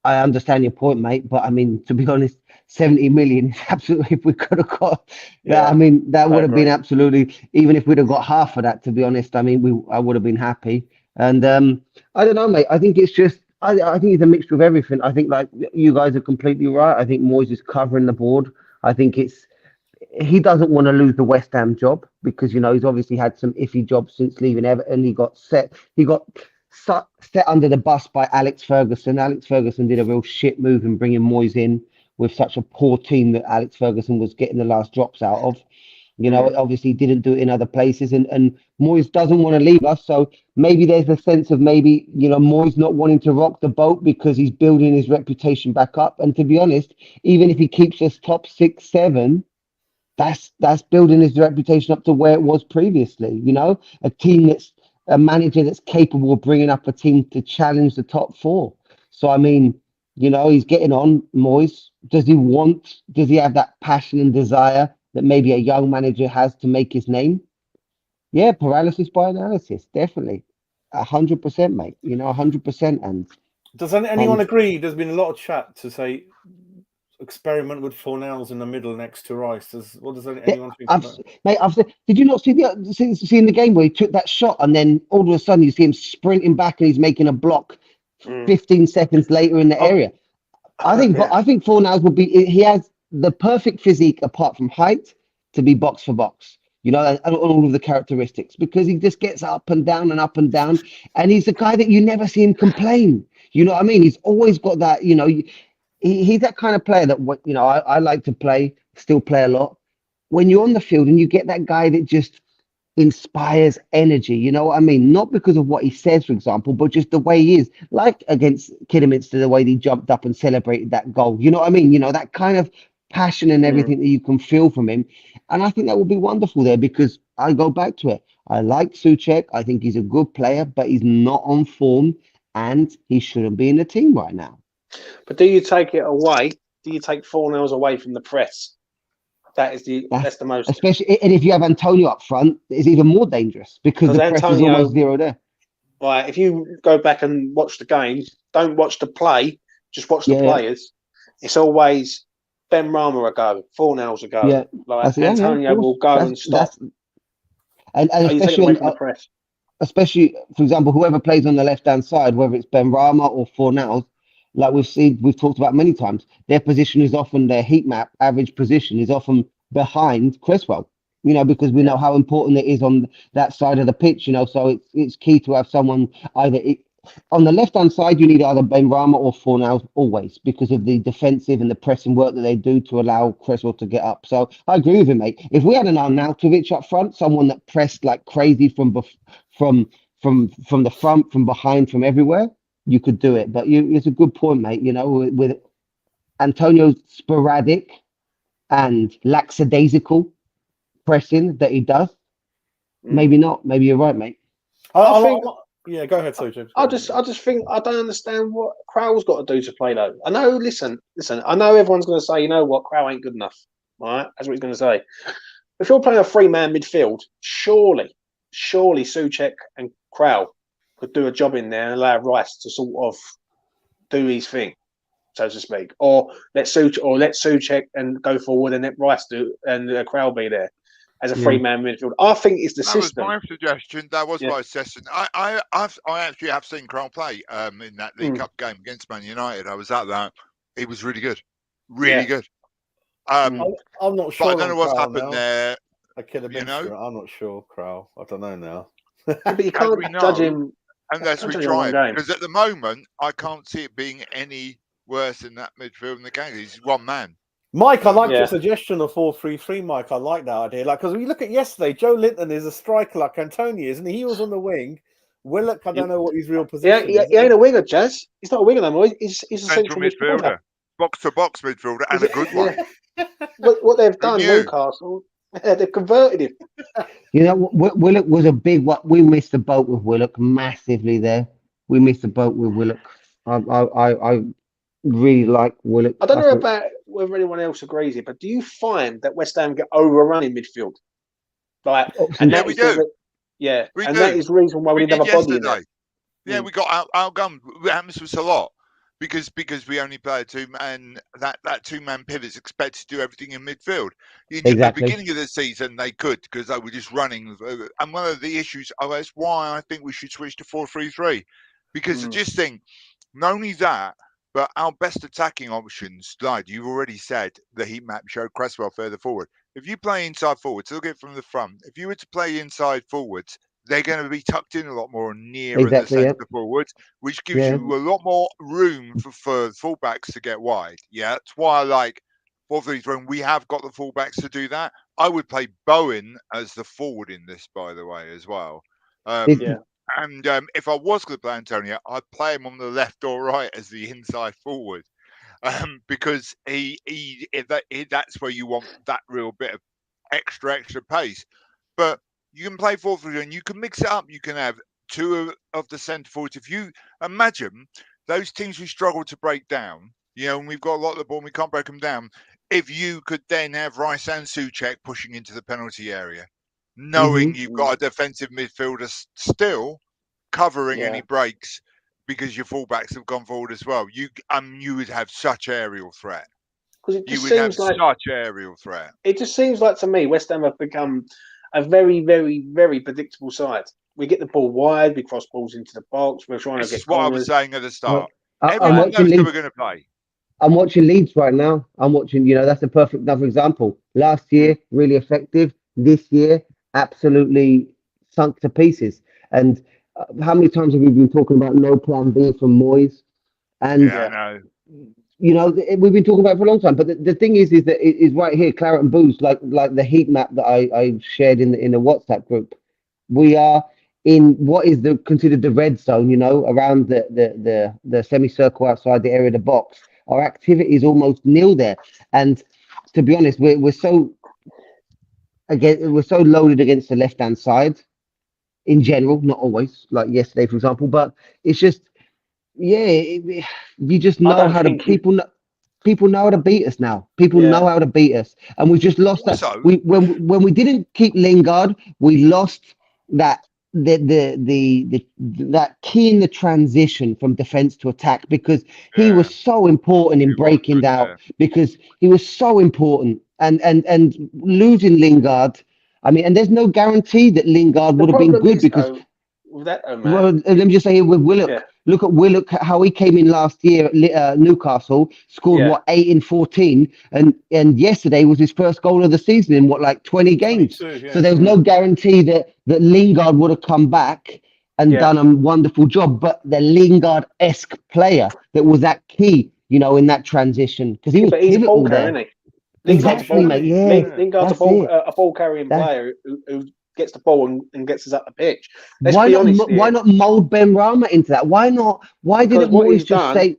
I understand your point, mate, but I mean, to be honest, 70 million is absolutely, if we could have got that, I mean, that would have been absolutely, even if we'd have got half of that, to be honest, I mean, I would have been happy. And I don't know, mate, I think it's just, I think it's a mixture of everything. I think, like, you guys are completely right. I think Moyes is covering the board. I think he doesn't want to lose the West Ham job, because, you know, he's obviously had some iffy jobs since leaving Everton. He got set under the bus by Alex Ferguson. Alex Ferguson did a real shit move in bringing Moyes in with such a poor team that Alex Ferguson was getting the last drops out of. You know, obviously didn't do it in other places, and Moyes doesn't want to leave us. So maybe there's a sense of maybe, you know, Moyes not wanting to rock the boat because he's building his reputation back up. And to be honest, even if he keeps us top 6, 7, that's building his reputation up to where it was previously. You know, a manager that's capable of bringing up a team to challenge the top 4. So I mean, you know, he's getting on, Moyes. Does he have that passion and desire that maybe a young manager has to make his name? Yeah, paralysis by analysis, definitely. 100%, mate. You know, 100%. And does anyone agree? There's been a lot of chat to say experiment with Fornals in the middle next to Rice. What does anyone think about that? Mate, did you not see in the game where he took that shot and then all of a sudden you see him sprinting back and he's making a block 15 seconds later in the area? I think Fornals will be. He has the perfect physique apart from height to be box for box. You know, and all of the characteristics, because he just gets up and down and up and down, and he's a guy that you never see him complain. You know what I mean? He's always got that. You know, he's that kind of player that, you know, I like to still play a lot. When you're on the field and you get that guy that just inspires energy, you know what I mean? Not because of what he says, for example, but just the way he is. Like against Kidderminster, the way he jumped up and celebrated that goal. You know what I mean? You know, that kind of passion and everything that you can feel from him. And I think that would be wonderful there, because I go back to it. I like Souček. I think he's a good player, but he's not on form and he shouldn't be in the team right now. But do you take it away? Do you take Fornals away from the press? That's the most. Especially, and if you have Antonio up front, it's even more dangerous because the press is almost zero there. Right. If you go back and watch the games, don't watch the play, just watch the players. It's always Ben Rama a go, Fornals a go. Yeah. Like Antonio will go and stop. And especially from the press. Especially, for example, whoever plays on the left-hand side, whether it's Ben Rama or Fornals, like we've talked about many times, their position is often, their heat map average position is often behind Cresswell, you know, because we know how important it is on that side of the pitch, you know, so it's key to have someone on the left-hand side. You need either Ben Rama or Fornals always, because of the defensive and the pressing work that they do to allow Cresswell to get up. So I agree with him, mate. If we had an Arnautovic up front, someone that pressed like crazy from the front, from behind, from everywhere, you could do it. But it's a good point, mate. You know, with Antonio's sporadic and lackadaisical pressing that he does, maybe not. Maybe you're right, mate. I think. Yeah, go ahead, James. I just think I don't understand what Crowell's got to do to play though. I know. Listen. I know everyone's going to say, you know what, Crowell ain't good enough. All right, that's what he's going to say. If you're playing a 3-man midfield, surely Souček and Crowell could do a job in there and allow Rice to sort of do his thing, so to speak, or let Souček and go forward and let Rice do and Crowell be there as a 3-man midfield. I think it's the system. That was my suggestion. That was my suggestion. I actually have seen Crowell play in that League Cup game against Man United. I was at that. He was really good, really good. I'm not sure. But I don't know what's happened there. You know, I'm not sure, Crowell. I don't know now. But you can't judge him unless we try it, because at the moment I can't see it being any worse in that midfield in the game. He's one man. Mike, I like your suggestion of 4-3-3, Mike. I like that idea. Like, because we look at yesterday, Joe Linton is a striker like Antonio, isn't he? He was on the wing. Willock, I don't know what his real position is. He ain't a winger, Jazz. He's not a winger no more. He's a central midfielder. Box-to-box midfielder, and a good one. What they've done, Newcastle, they've converted him. You know, Willock was a big one. We missed the boat with Willock massively there. We missed the boat with Willock. I really like Willock. I don't know about whether anyone else agrees it, but do you find that West Ham get overrun in midfield? Like, and we do. That is the reason why we didn't have a body in there. Yeah, we got outgunned. It happens to us a lot because we only play a 2-man. That 2-man pivot's expected to do everything in midfield. At the beginning of the season, they could, because they were just running. And one of the issues, that's why I think we should switch to 4-3-3, because I just think not only that, but our best attacking options, like you've already said, the heat map showed Cresswell further forward. If you play inside forwards, look at it from the front. If you were to play inside forwards, they're going to be tucked in a lot more nearer the centre forwards, which gives you a lot more room for fullbacks to get wide. Yeah, that's why I like 4-3-3, and we have got the fullbacks to do that. I would play Bowen as the forward in this, by the way, as well. Yeah. And if I was going to play Antonio, I'd play him on the left or right as the inside forward, because that's where you want that real bit of extra pace. But you can play 4-3-3, and you can mix it up. You can have two of the centre forwards. If you imagine those teams who struggle to break down, and we've got a lot of the ball, and we can't break them down. If you could then have Rice and Souček pushing into the penalty area, knowing you've got a defensive midfielder still covering any breaks because your fullbacks have gone forward as well, you would have such aerial threat. Because it just You would have seems like such aerial threat. It just seems like to me, West Ham have become a very, very, very predictable side. We get the ball wide, we cross balls into the box, we're trying This to get is what I corners. was saying at the start. I'm Everyone watching knows who Leeds. we're going to play. I'm watching Leeds right now. I'm watching, that's a perfect another example. Last year, really effective. This year, absolutely sunk to pieces. And how many times have we been talking about no plan B from Moyes? And I know. we've been talking about it for a long time. But the thing is that it is right here, Claret and Booze, like the heat map that I shared in the WhatsApp group. We are in what is considered the red zone, around the semicircle outside the area of the box. Our activity is almost nil there, and to be honest, we're so loaded against the left hand side in general, not always, like yesterday, for example. But it's just, you just know how to people know how to beat us now. People know how to beat us, and we just lost that. Also- When we didn't keep Lingard, we lost that. That key in the transition from defense to attack, because he was so important in breaking out, because he was so important, and losing Lingard, and there's no guarantee that Lingard would have been good, because with that, well, let me just say here with Willock. Look at Willock, how he came in last year at Newcastle, scored 8 in 14, and yesterday was his first goal of the season in 20 games. So there was no guarantee that Lingard would have come back and done a wonderful job. But the Lingard-esque player that was that key, in that transition, because he was pivotal there. Isn't he? Exactly, mate. Yeah, Lingard's a ball carrying player who gets the ball and gets us up the pitch. Why not mold Ben Rama into that? Why didn't Moyes just say?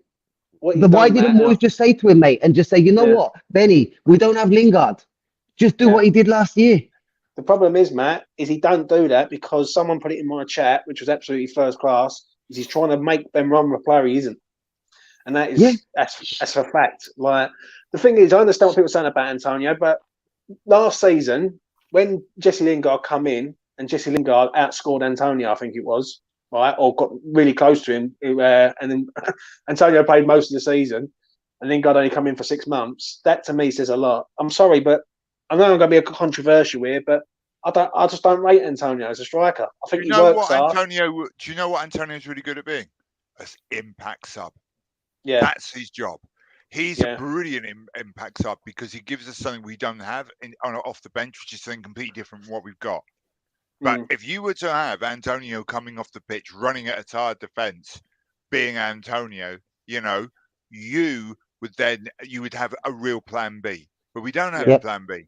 Why didn't Moyes just say to him, mate, and just say, you know what, Benny, we don't have Lingard. Just do what he did last year. The problem is, Matt, is he don't do that because someone put it in my chat, which was absolutely first class. Is he's trying to make Ben Rama a player he isn't, and that is that's a fact. Like, the thing is, I understand what people are saying about Antonio, but last season, when Jesse Lingard come in and Jesse Lingard outscored Antonio, I think it was, right, or got really close to him, and then Antonio played most of the season, and Lingard only come in for 6 months. That to me says a lot. I'm sorry, but I know I'm going to be a controversial here, but I just don't rate Antonio as a striker. I think he works hard. Do you know what Antonio's really good at being? An impact sub. Yeah, that's his job. He's a brilliant impact sub because he gives us something we don't have off the bench, which is something completely different from what we've got. But if you were to have Antonio coming off the pitch, running at a tired defence, being Antonio, you would have a real plan B. But we don't have a plan B.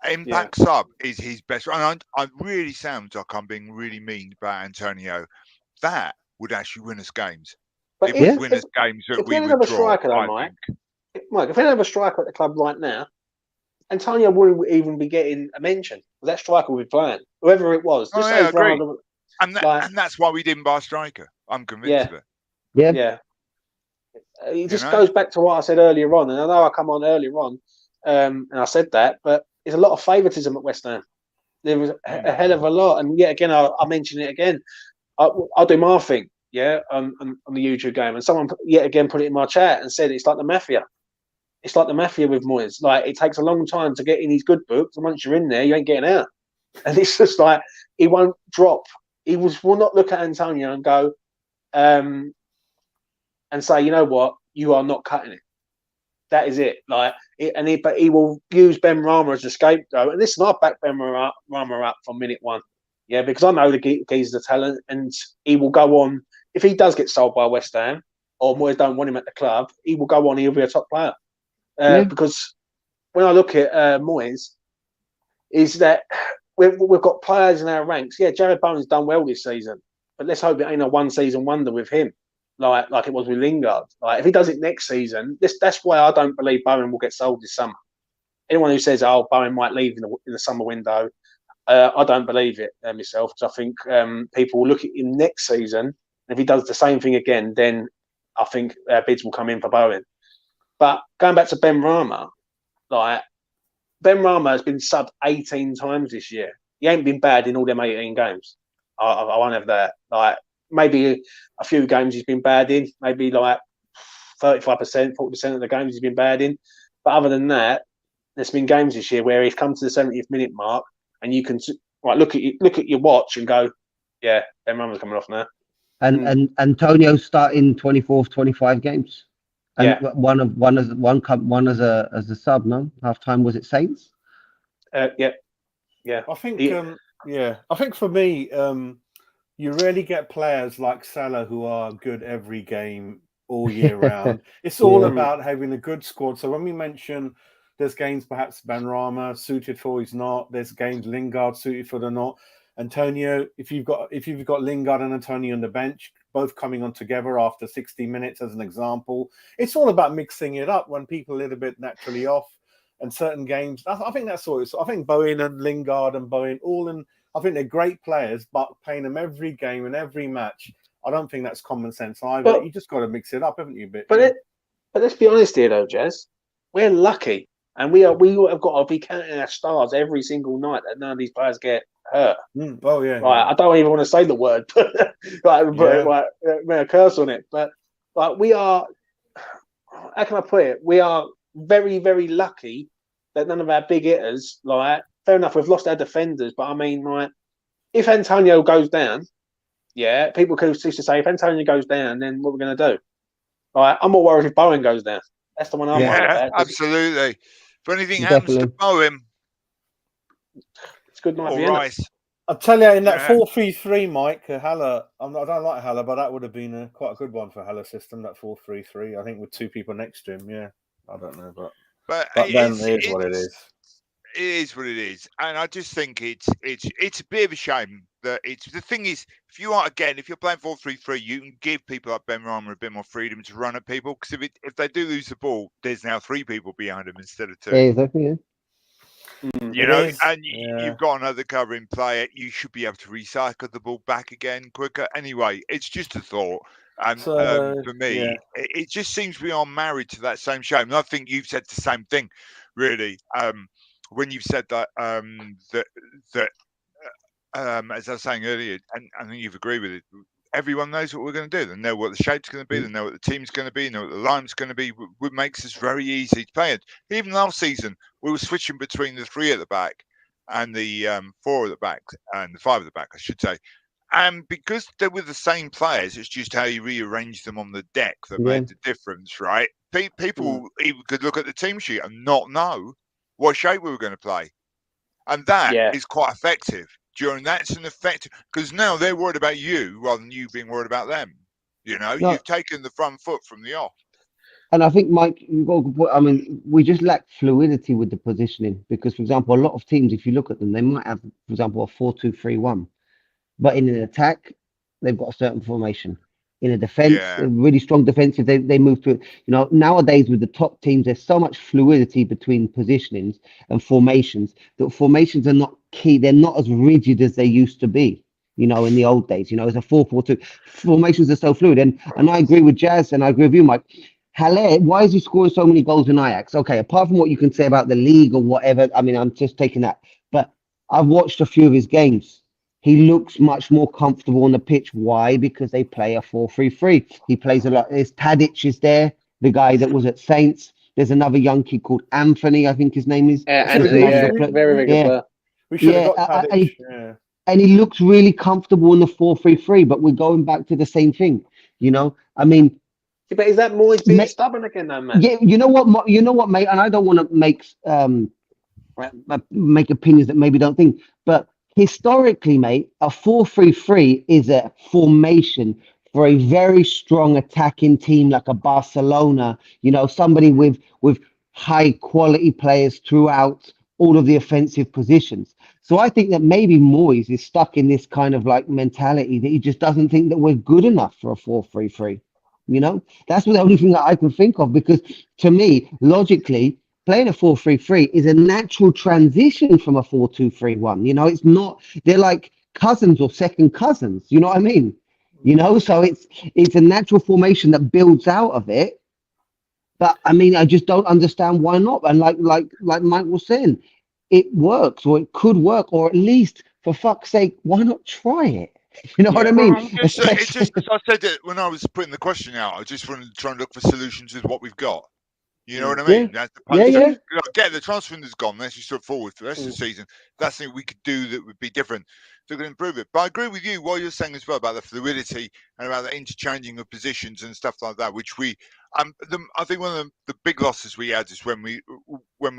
Impact sub is his best. And I really sound like I'm being really mean about Antonio. That would actually win us games. But it would win us games that we would draw. Mike, if we don't have a striker at the club right now, Antonio wouldn't even be getting a mention. That striker would be playing, whoever it was. I agree. And that's why we didn't buy a striker. I'm convinced of it. Yeah. It just goes back to what I said earlier on, and I know I come on earlier on, and I said that, but there's a lot of favouritism at West Ham. There was a hell of a lot, and yet again, I'll mention it again. I'll do my thing, on the YouTube game, and someone yet again put it in my chat and said it's like the mafia. It's like the mafia with Moyes. Like, it takes a long time to get in his good books, and once you're in there, you ain't getting out. And it's just like he won't drop. He will not look at Antonio and go, and say, you know what, you are not cutting it. That is it. But he will use Ben Rama as a scapegoat. And listen, I back Ben Rama up from minute one. Yeah, because I know the geezer's a talent, and he will go on. If he does get sold by West Ham, or Moyes don't want him at the club, he will go on. He'll be a top player because when I look at Moyes, is that we've got players in our ranks. Yeah, Jared Bowen's done well this season, but let's hope it ain't a one-season wonder with him, like it was with Lingard. Like if he does it next season, that's why I don't believe Bowen will get sold this summer. Anyone who says, "Oh, Bowen might leave in the summer window," I don't believe it myself, because I think people will look at him next season, and if he does the same thing again, then I think bids will come in for Bowen. But going back to Ben Rama, like Ben Rama has been subbed 18 times this year. He ain't been bad in all them 18 games. I won't have that. Like maybe a few games he's been bad in, maybe like 35%, 40% of the games he's been bad in. But other than that, there's been games this year where he's come to the 70th minute mark, and you can look at your watch and go, yeah, Ben Rama's coming off now. And Antonio starting 24 of 25 games. And Yeah. one as a sub, no? Half time was it Saints? Yeah. I think I think for me, you really get players like Salah who are good every game all year round. It's all about having a good squad. So when we mention there's games perhaps Benrahma suited for, he's not. There's games Lingard suited for, they're not. Antonio, if you've got Lingard and Antonio on the bench, both coming on together after 60 minutes as an example, it's all about mixing it up when people are a little bit naturally off. And certain games, I think that's all. I think Bowen and Lingard and Bowen I think they're great players, but playing them every game and every match, I don't think that's common sense either. But you just got to mix it up, haven't you? But let's be honest here, though, Jez. We're lucky, and we have got to be counting our stars every single night that none of these players get hurt. Oh yeah. Right. I don't even want to say the word, a curse on it. But like we are, how can I put it? We are very, very lucky that none of our big hitters, like, fair enough, we've lost our defenders, but I mean, like, if Antonio goes down, yeah, people could used to say, if Antonio goes down, then what we're going to do? Like, I'm more worried if Bowen goes down. That's the one I'm worried about. Absolutely. If anything happens to Bowen, it's good night. All right. I'll tell you, in that 4-3-3, Mike, Haller, I don't like Haller, but that would have been quite a good one for Haller's system, that 4-3-3, I think, with two people next to him, yeah. I don't know, but then it is what it is. It is what it is, and I just think it's a bit of a shame that the thing is, if you're playing 4-3-3, you can give people like Benrahma a bit more freedom to run at people, because if they do lose the ball, there's now 3 people behind them instead of 2. Yeah, exactly. Yeah. You know, and you've got another covering player. You should be able to recycle the ball back again quicker. Anyway, it's just a thought. And for me, it just seems we are married to that same shame. And I think you've said the same thing, really. When you've said that, as I was saying earlier, and I think you've agreed with it, everyone knows what we're going to do. They know what the shape's going to be. They know what the team's going to be. They know what the line's going to be. What makes us very easy to play it. Even last season, we were switching between the 3 at the back and the 4 at the back and the 5 at the back, I should say. And because they were the same players, it's just how you rearrange them on the deck that made the difference, right? People even could look at the team sheet and not know what shape we were going to play. And that is quite effective. That's an effective, because now they're worried about you rather than you being worried about them. You know, you've taken the front foot from the off. And I think, Mike, we just lack fluidity with the positioning, because, for example, a lot of teams, if you look at them, they might have, for example, a 4-2-3-1. But in an attack, they've got a certain formation. In a defense, a really strong defensive, they move to it. You know, nowadays with the top teams, there's so much fluidity between positionings and formations that formations are not key. They're not as rigid as they used to be, you know, in the old days. You know, as a 4-4-2, formations are so fluid. And I agree with Jazz, and I agree with you, Mike. Haller, why is he scoring so many goals in Ajax? Okay, apart from what you can say about the league or whatever, I mean, I'm just taking that. But I've watched a few of his games. He looks much more comfortable on the pitch. Why? Because they play a 4-3-3. He plays a lot. There's Tadic is there, the guy that was at Saints. There's another young kid called Anthony, I think his name is. Anthony, very, very good player. We should have got Tadic. And he looks really comfortable in the 4-3-3, but we're going back to the same thing. You know, I mean. Yeah, but is that Moyes being stubborn again, though, man? Yeah, you know what, mate, and I don't want to make opinions that maybe don't think, but historically, mate, a 4-3-3 is a formation for a very strong attacking team like a Barcelona, you know, somebody with high quality players throughout all of the offensive positions. So I think that maybe Moyes is stuck in this kind of like mentality that he just doesn't think that we're good enough for a 4-3-3. You know, that's the only thing that I can think of, because to me, logically, playing a 4-3-3 is a natural transition from a 4-2-3-1. You know, it's not, they're like cousins or second cousins. You know what I mean? You know, so it's a natural formation that builds out of it. But I mean, I just don't understand why not. And like Mike was saying, it works, or it could work, or at least for fuck's sake, why not try it? You know what I Yeah. mean? Well, it's just because I said it when I was putting the question out. I just wanted to try and look for solutions with what we've got. You know what I mean? Yeah. As Yeah, opposed to, yeah. you know, get the transfer window's gone. Let's just look forward for the rest of the season. That's something we could do that would be different to improve it. But I agree with you what you're saying as well about the fluidity and about the interchanging of positions and stuff like that. Which we, I think one of the big losses we had is when we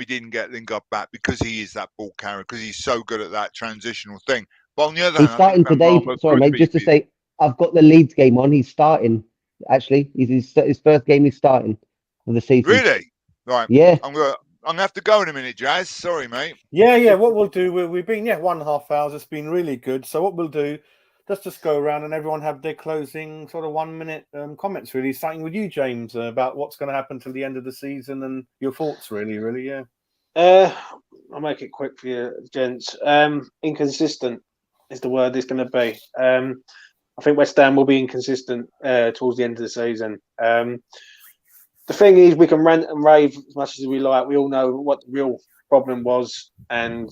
didn't get Lingard back, because he is that ball carrier, because he's so good at that transitional thing. But on the other He's hand, I think starting today. Benrahma Sorry, could mate, be. just to say, I've got the Leeds game on. He's starting, actually. He's his first game he's starting of the season. Really? Right. Yeah. I'm gonna have to go in a minute, Jazz. Sorry, mate. Yeah. What we'll do, we've been 1.5 hours. It's been really good. So what we'll do, let's just go around and everyone have their closing sort of 1 minute comments. Really, starting with you, James, about what's going to happen till the end of the season and your thoughts. Really, yeah. I'll make it quick for you, gents. Inconsistent is the word it's going to be. I think West Ham will be inconsistent towards the end of the season. The thing is, we can rant and rave as much as we like. We all know what the real problem was, and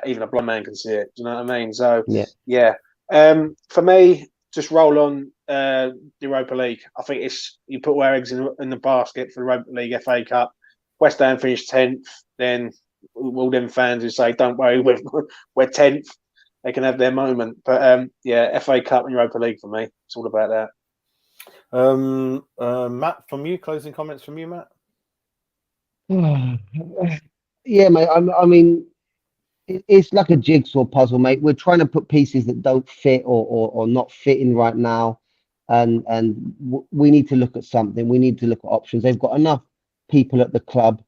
even a blind man can see it. Do you know what I mean? So, yeah. For me, just roll on the Europa League. I think it's you put all our eggs in the basket for the Europa League, FA Cup. West Ham finished 10th. Then all them fans who say, "Don't worry, we're 10th," they can have their moment. But yeah, FA Cup and Europa League for me. It's all about that. Matt, from you, closing comments from you, Matt. Yeah, mate. I mean, it's like a jigsaw puzzle, mate. We're trying to put pieces that don't fit or not fitting right now, and we need to look at something. We need to look at options. They've got enough people at the club,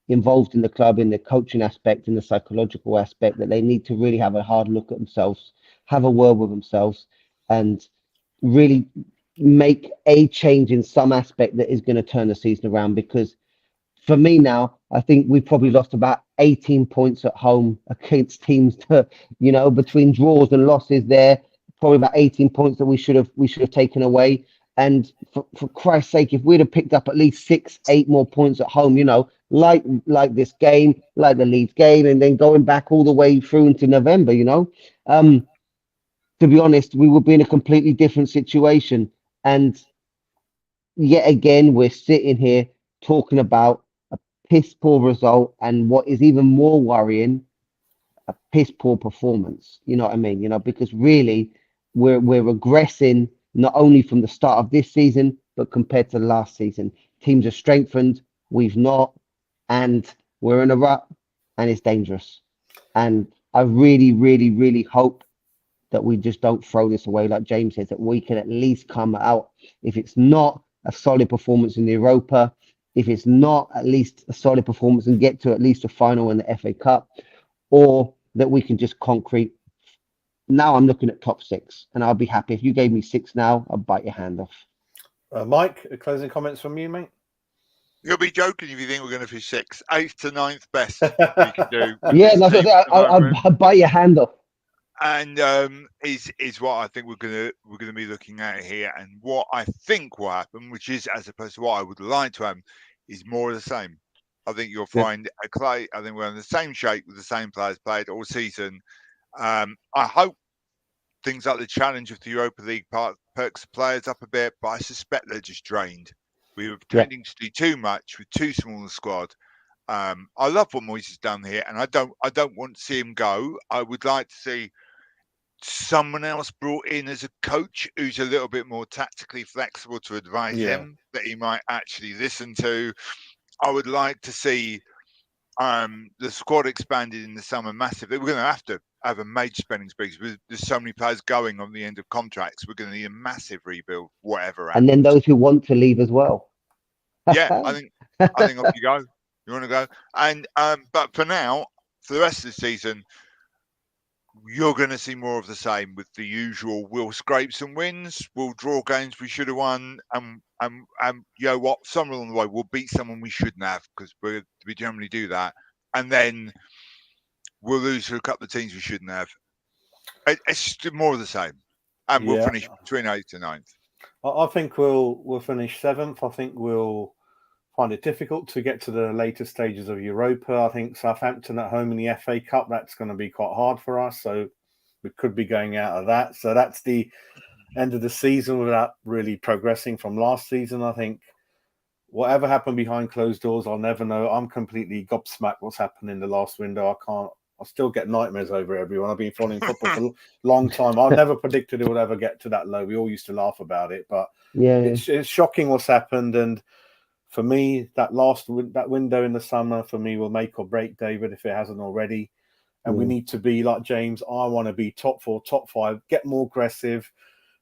involved in the club, in the coaching aspect, in the psychological aspect, that they need to really have a hard look at themselves, have a word with themselves, and really make a change in some aspect that is going to turn the season around. Because for me now, I think we've probably lost about 18 points at home against teams that, you know, between draws and losses there, probably about 18 points that we should have taken away. And for Christ's sake, if we'd have picked up at least 6-8 more points at home, you know, like this game, like the Leeds game, and then going back all the way through into November, you know, to be honest, we would be in a completely different situation. And yet again, we're sitting here talking about a piss poor result, and what is even more worrying, a piss poor performance. You know what I mean? You know, because really we're regressing, not only from the start of this season, but compared to last season. Teams are strengthened, we've not, and we're in a rut, and it's dangerous. And I really, really, really hope that we just don't throw this away, like James says, that we can at least come out. If it's not a solid performance in the Europa, if it's not at least a solid performance and get to at least a final in the FA Cup, or that we can just concrete. Now I'm looking at top 6, and I'll be happy. If you gave me 6 now, I'll bite your hand off. Mike, closing comments from you, mate? You'll be joking if you think we're going to finish 6th, 8th to 9th best we can do. Yeah, that's what I'll bite your hand off. And is what I think we're gonna be looking at here, and what I think will happen, which is as opposed to what I would like to happen, is more of the same. I think you'll find a Clay. I think we're in the same shape with the same players played all season. I hope things like the challenge of the Europa League perks the players up a bit, but I suspect they're just drained. We were pretending to do too much with too small a squad. I love what Moyes has done here, and I don't want to see him go. I would like to see someone else brought in as a coach who's a little bit more tactically flexible to advise him, that he might actually listen to. I would like to see the squad expanded in the summer massively. We're going to have a major spending spree because there's so many players going on the end of contracts. We're going to need a massive rebuild, whatever happens. And then those who want to leave as well. Yeah, I think off you go. You want to go? And but for now, for the rest of the season, you're going to see more of the same with the usual. We'll scrape some wins. We'll draw games we should have won, and you know what? Somewhere along the way, we'll beat someone we shouldn't have because we generally do that, and then we'll lose to a couple of teams we shouldn't have. It's just more of the same, and we'll finish between 8th and 9th. I think we'll finish 7th. I think we'll find it difficult to get to the later stages of Europa. I think Southampton at home in the FA Cup, that's going to be quite hard for us. So we could be going out of that. So that's the end of the season without really progressing from last season. I think whatever happened behind closed doors, I'll never know. I'm completely gobsmacked what's happened in the last window. I still get nightmares over everyone. I've been following football for a long time. I never predicted it would ever get to that low. We all used to laugh about it, but it's shocking what's happened. And for me, that window in the summer for me will make or break David if it hasn't already. And we need to be like James. I want to be top 4, top 5, get more aggressive.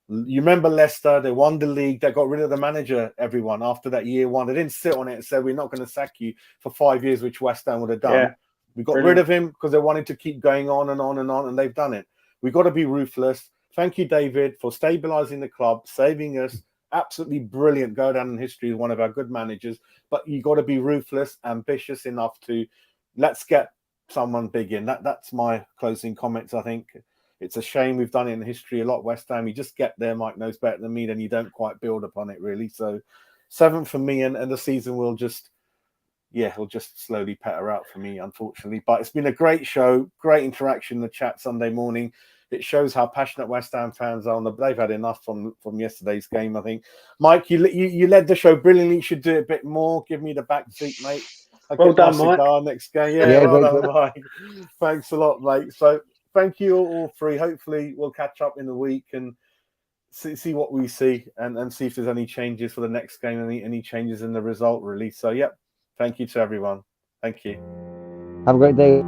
You remember Leicester? They won the league. They got rid of the manager, everyone, after that year 1. They didn't sit on it and say, we're not going to sack you for 5 years, which West Ham would have done. Yeah. We got rid of him because they wanted to keep going on and on and on, and they've done it. We've got to be ruthless. Thank you, David, for stabilising the club, saving us. Absolutely brilliant. Go down in history as one of our good managers. But you got to be ruthless, ambitious enough to let's get someone big in. That's my closing comments. I think it's a shame we've done it in history a lot. West Ham, you just get there. Mike knows better than me, then you don't quite build upon it really. So 7th for me, and the season will just he'll just slowly petter out for me, unfortunately. But it's been a great show, great interaction in the chat Sunday morning. It shows how passionate West Ham fans are. They've had enough from yesterday's game, I think. Mike, you led the show brilliantly. You should do it a bit more. Give me the back seat, mate. Well done, Mike. Next game. Yeah, well done, Mike. Thanks a lot, mate. So thank you all 3. Hopefully we'll catch up in the week and see what we see and see if there's any changes for the next game, any changes in the result, really. So, thank you to everyone. Thank you. Have a great day.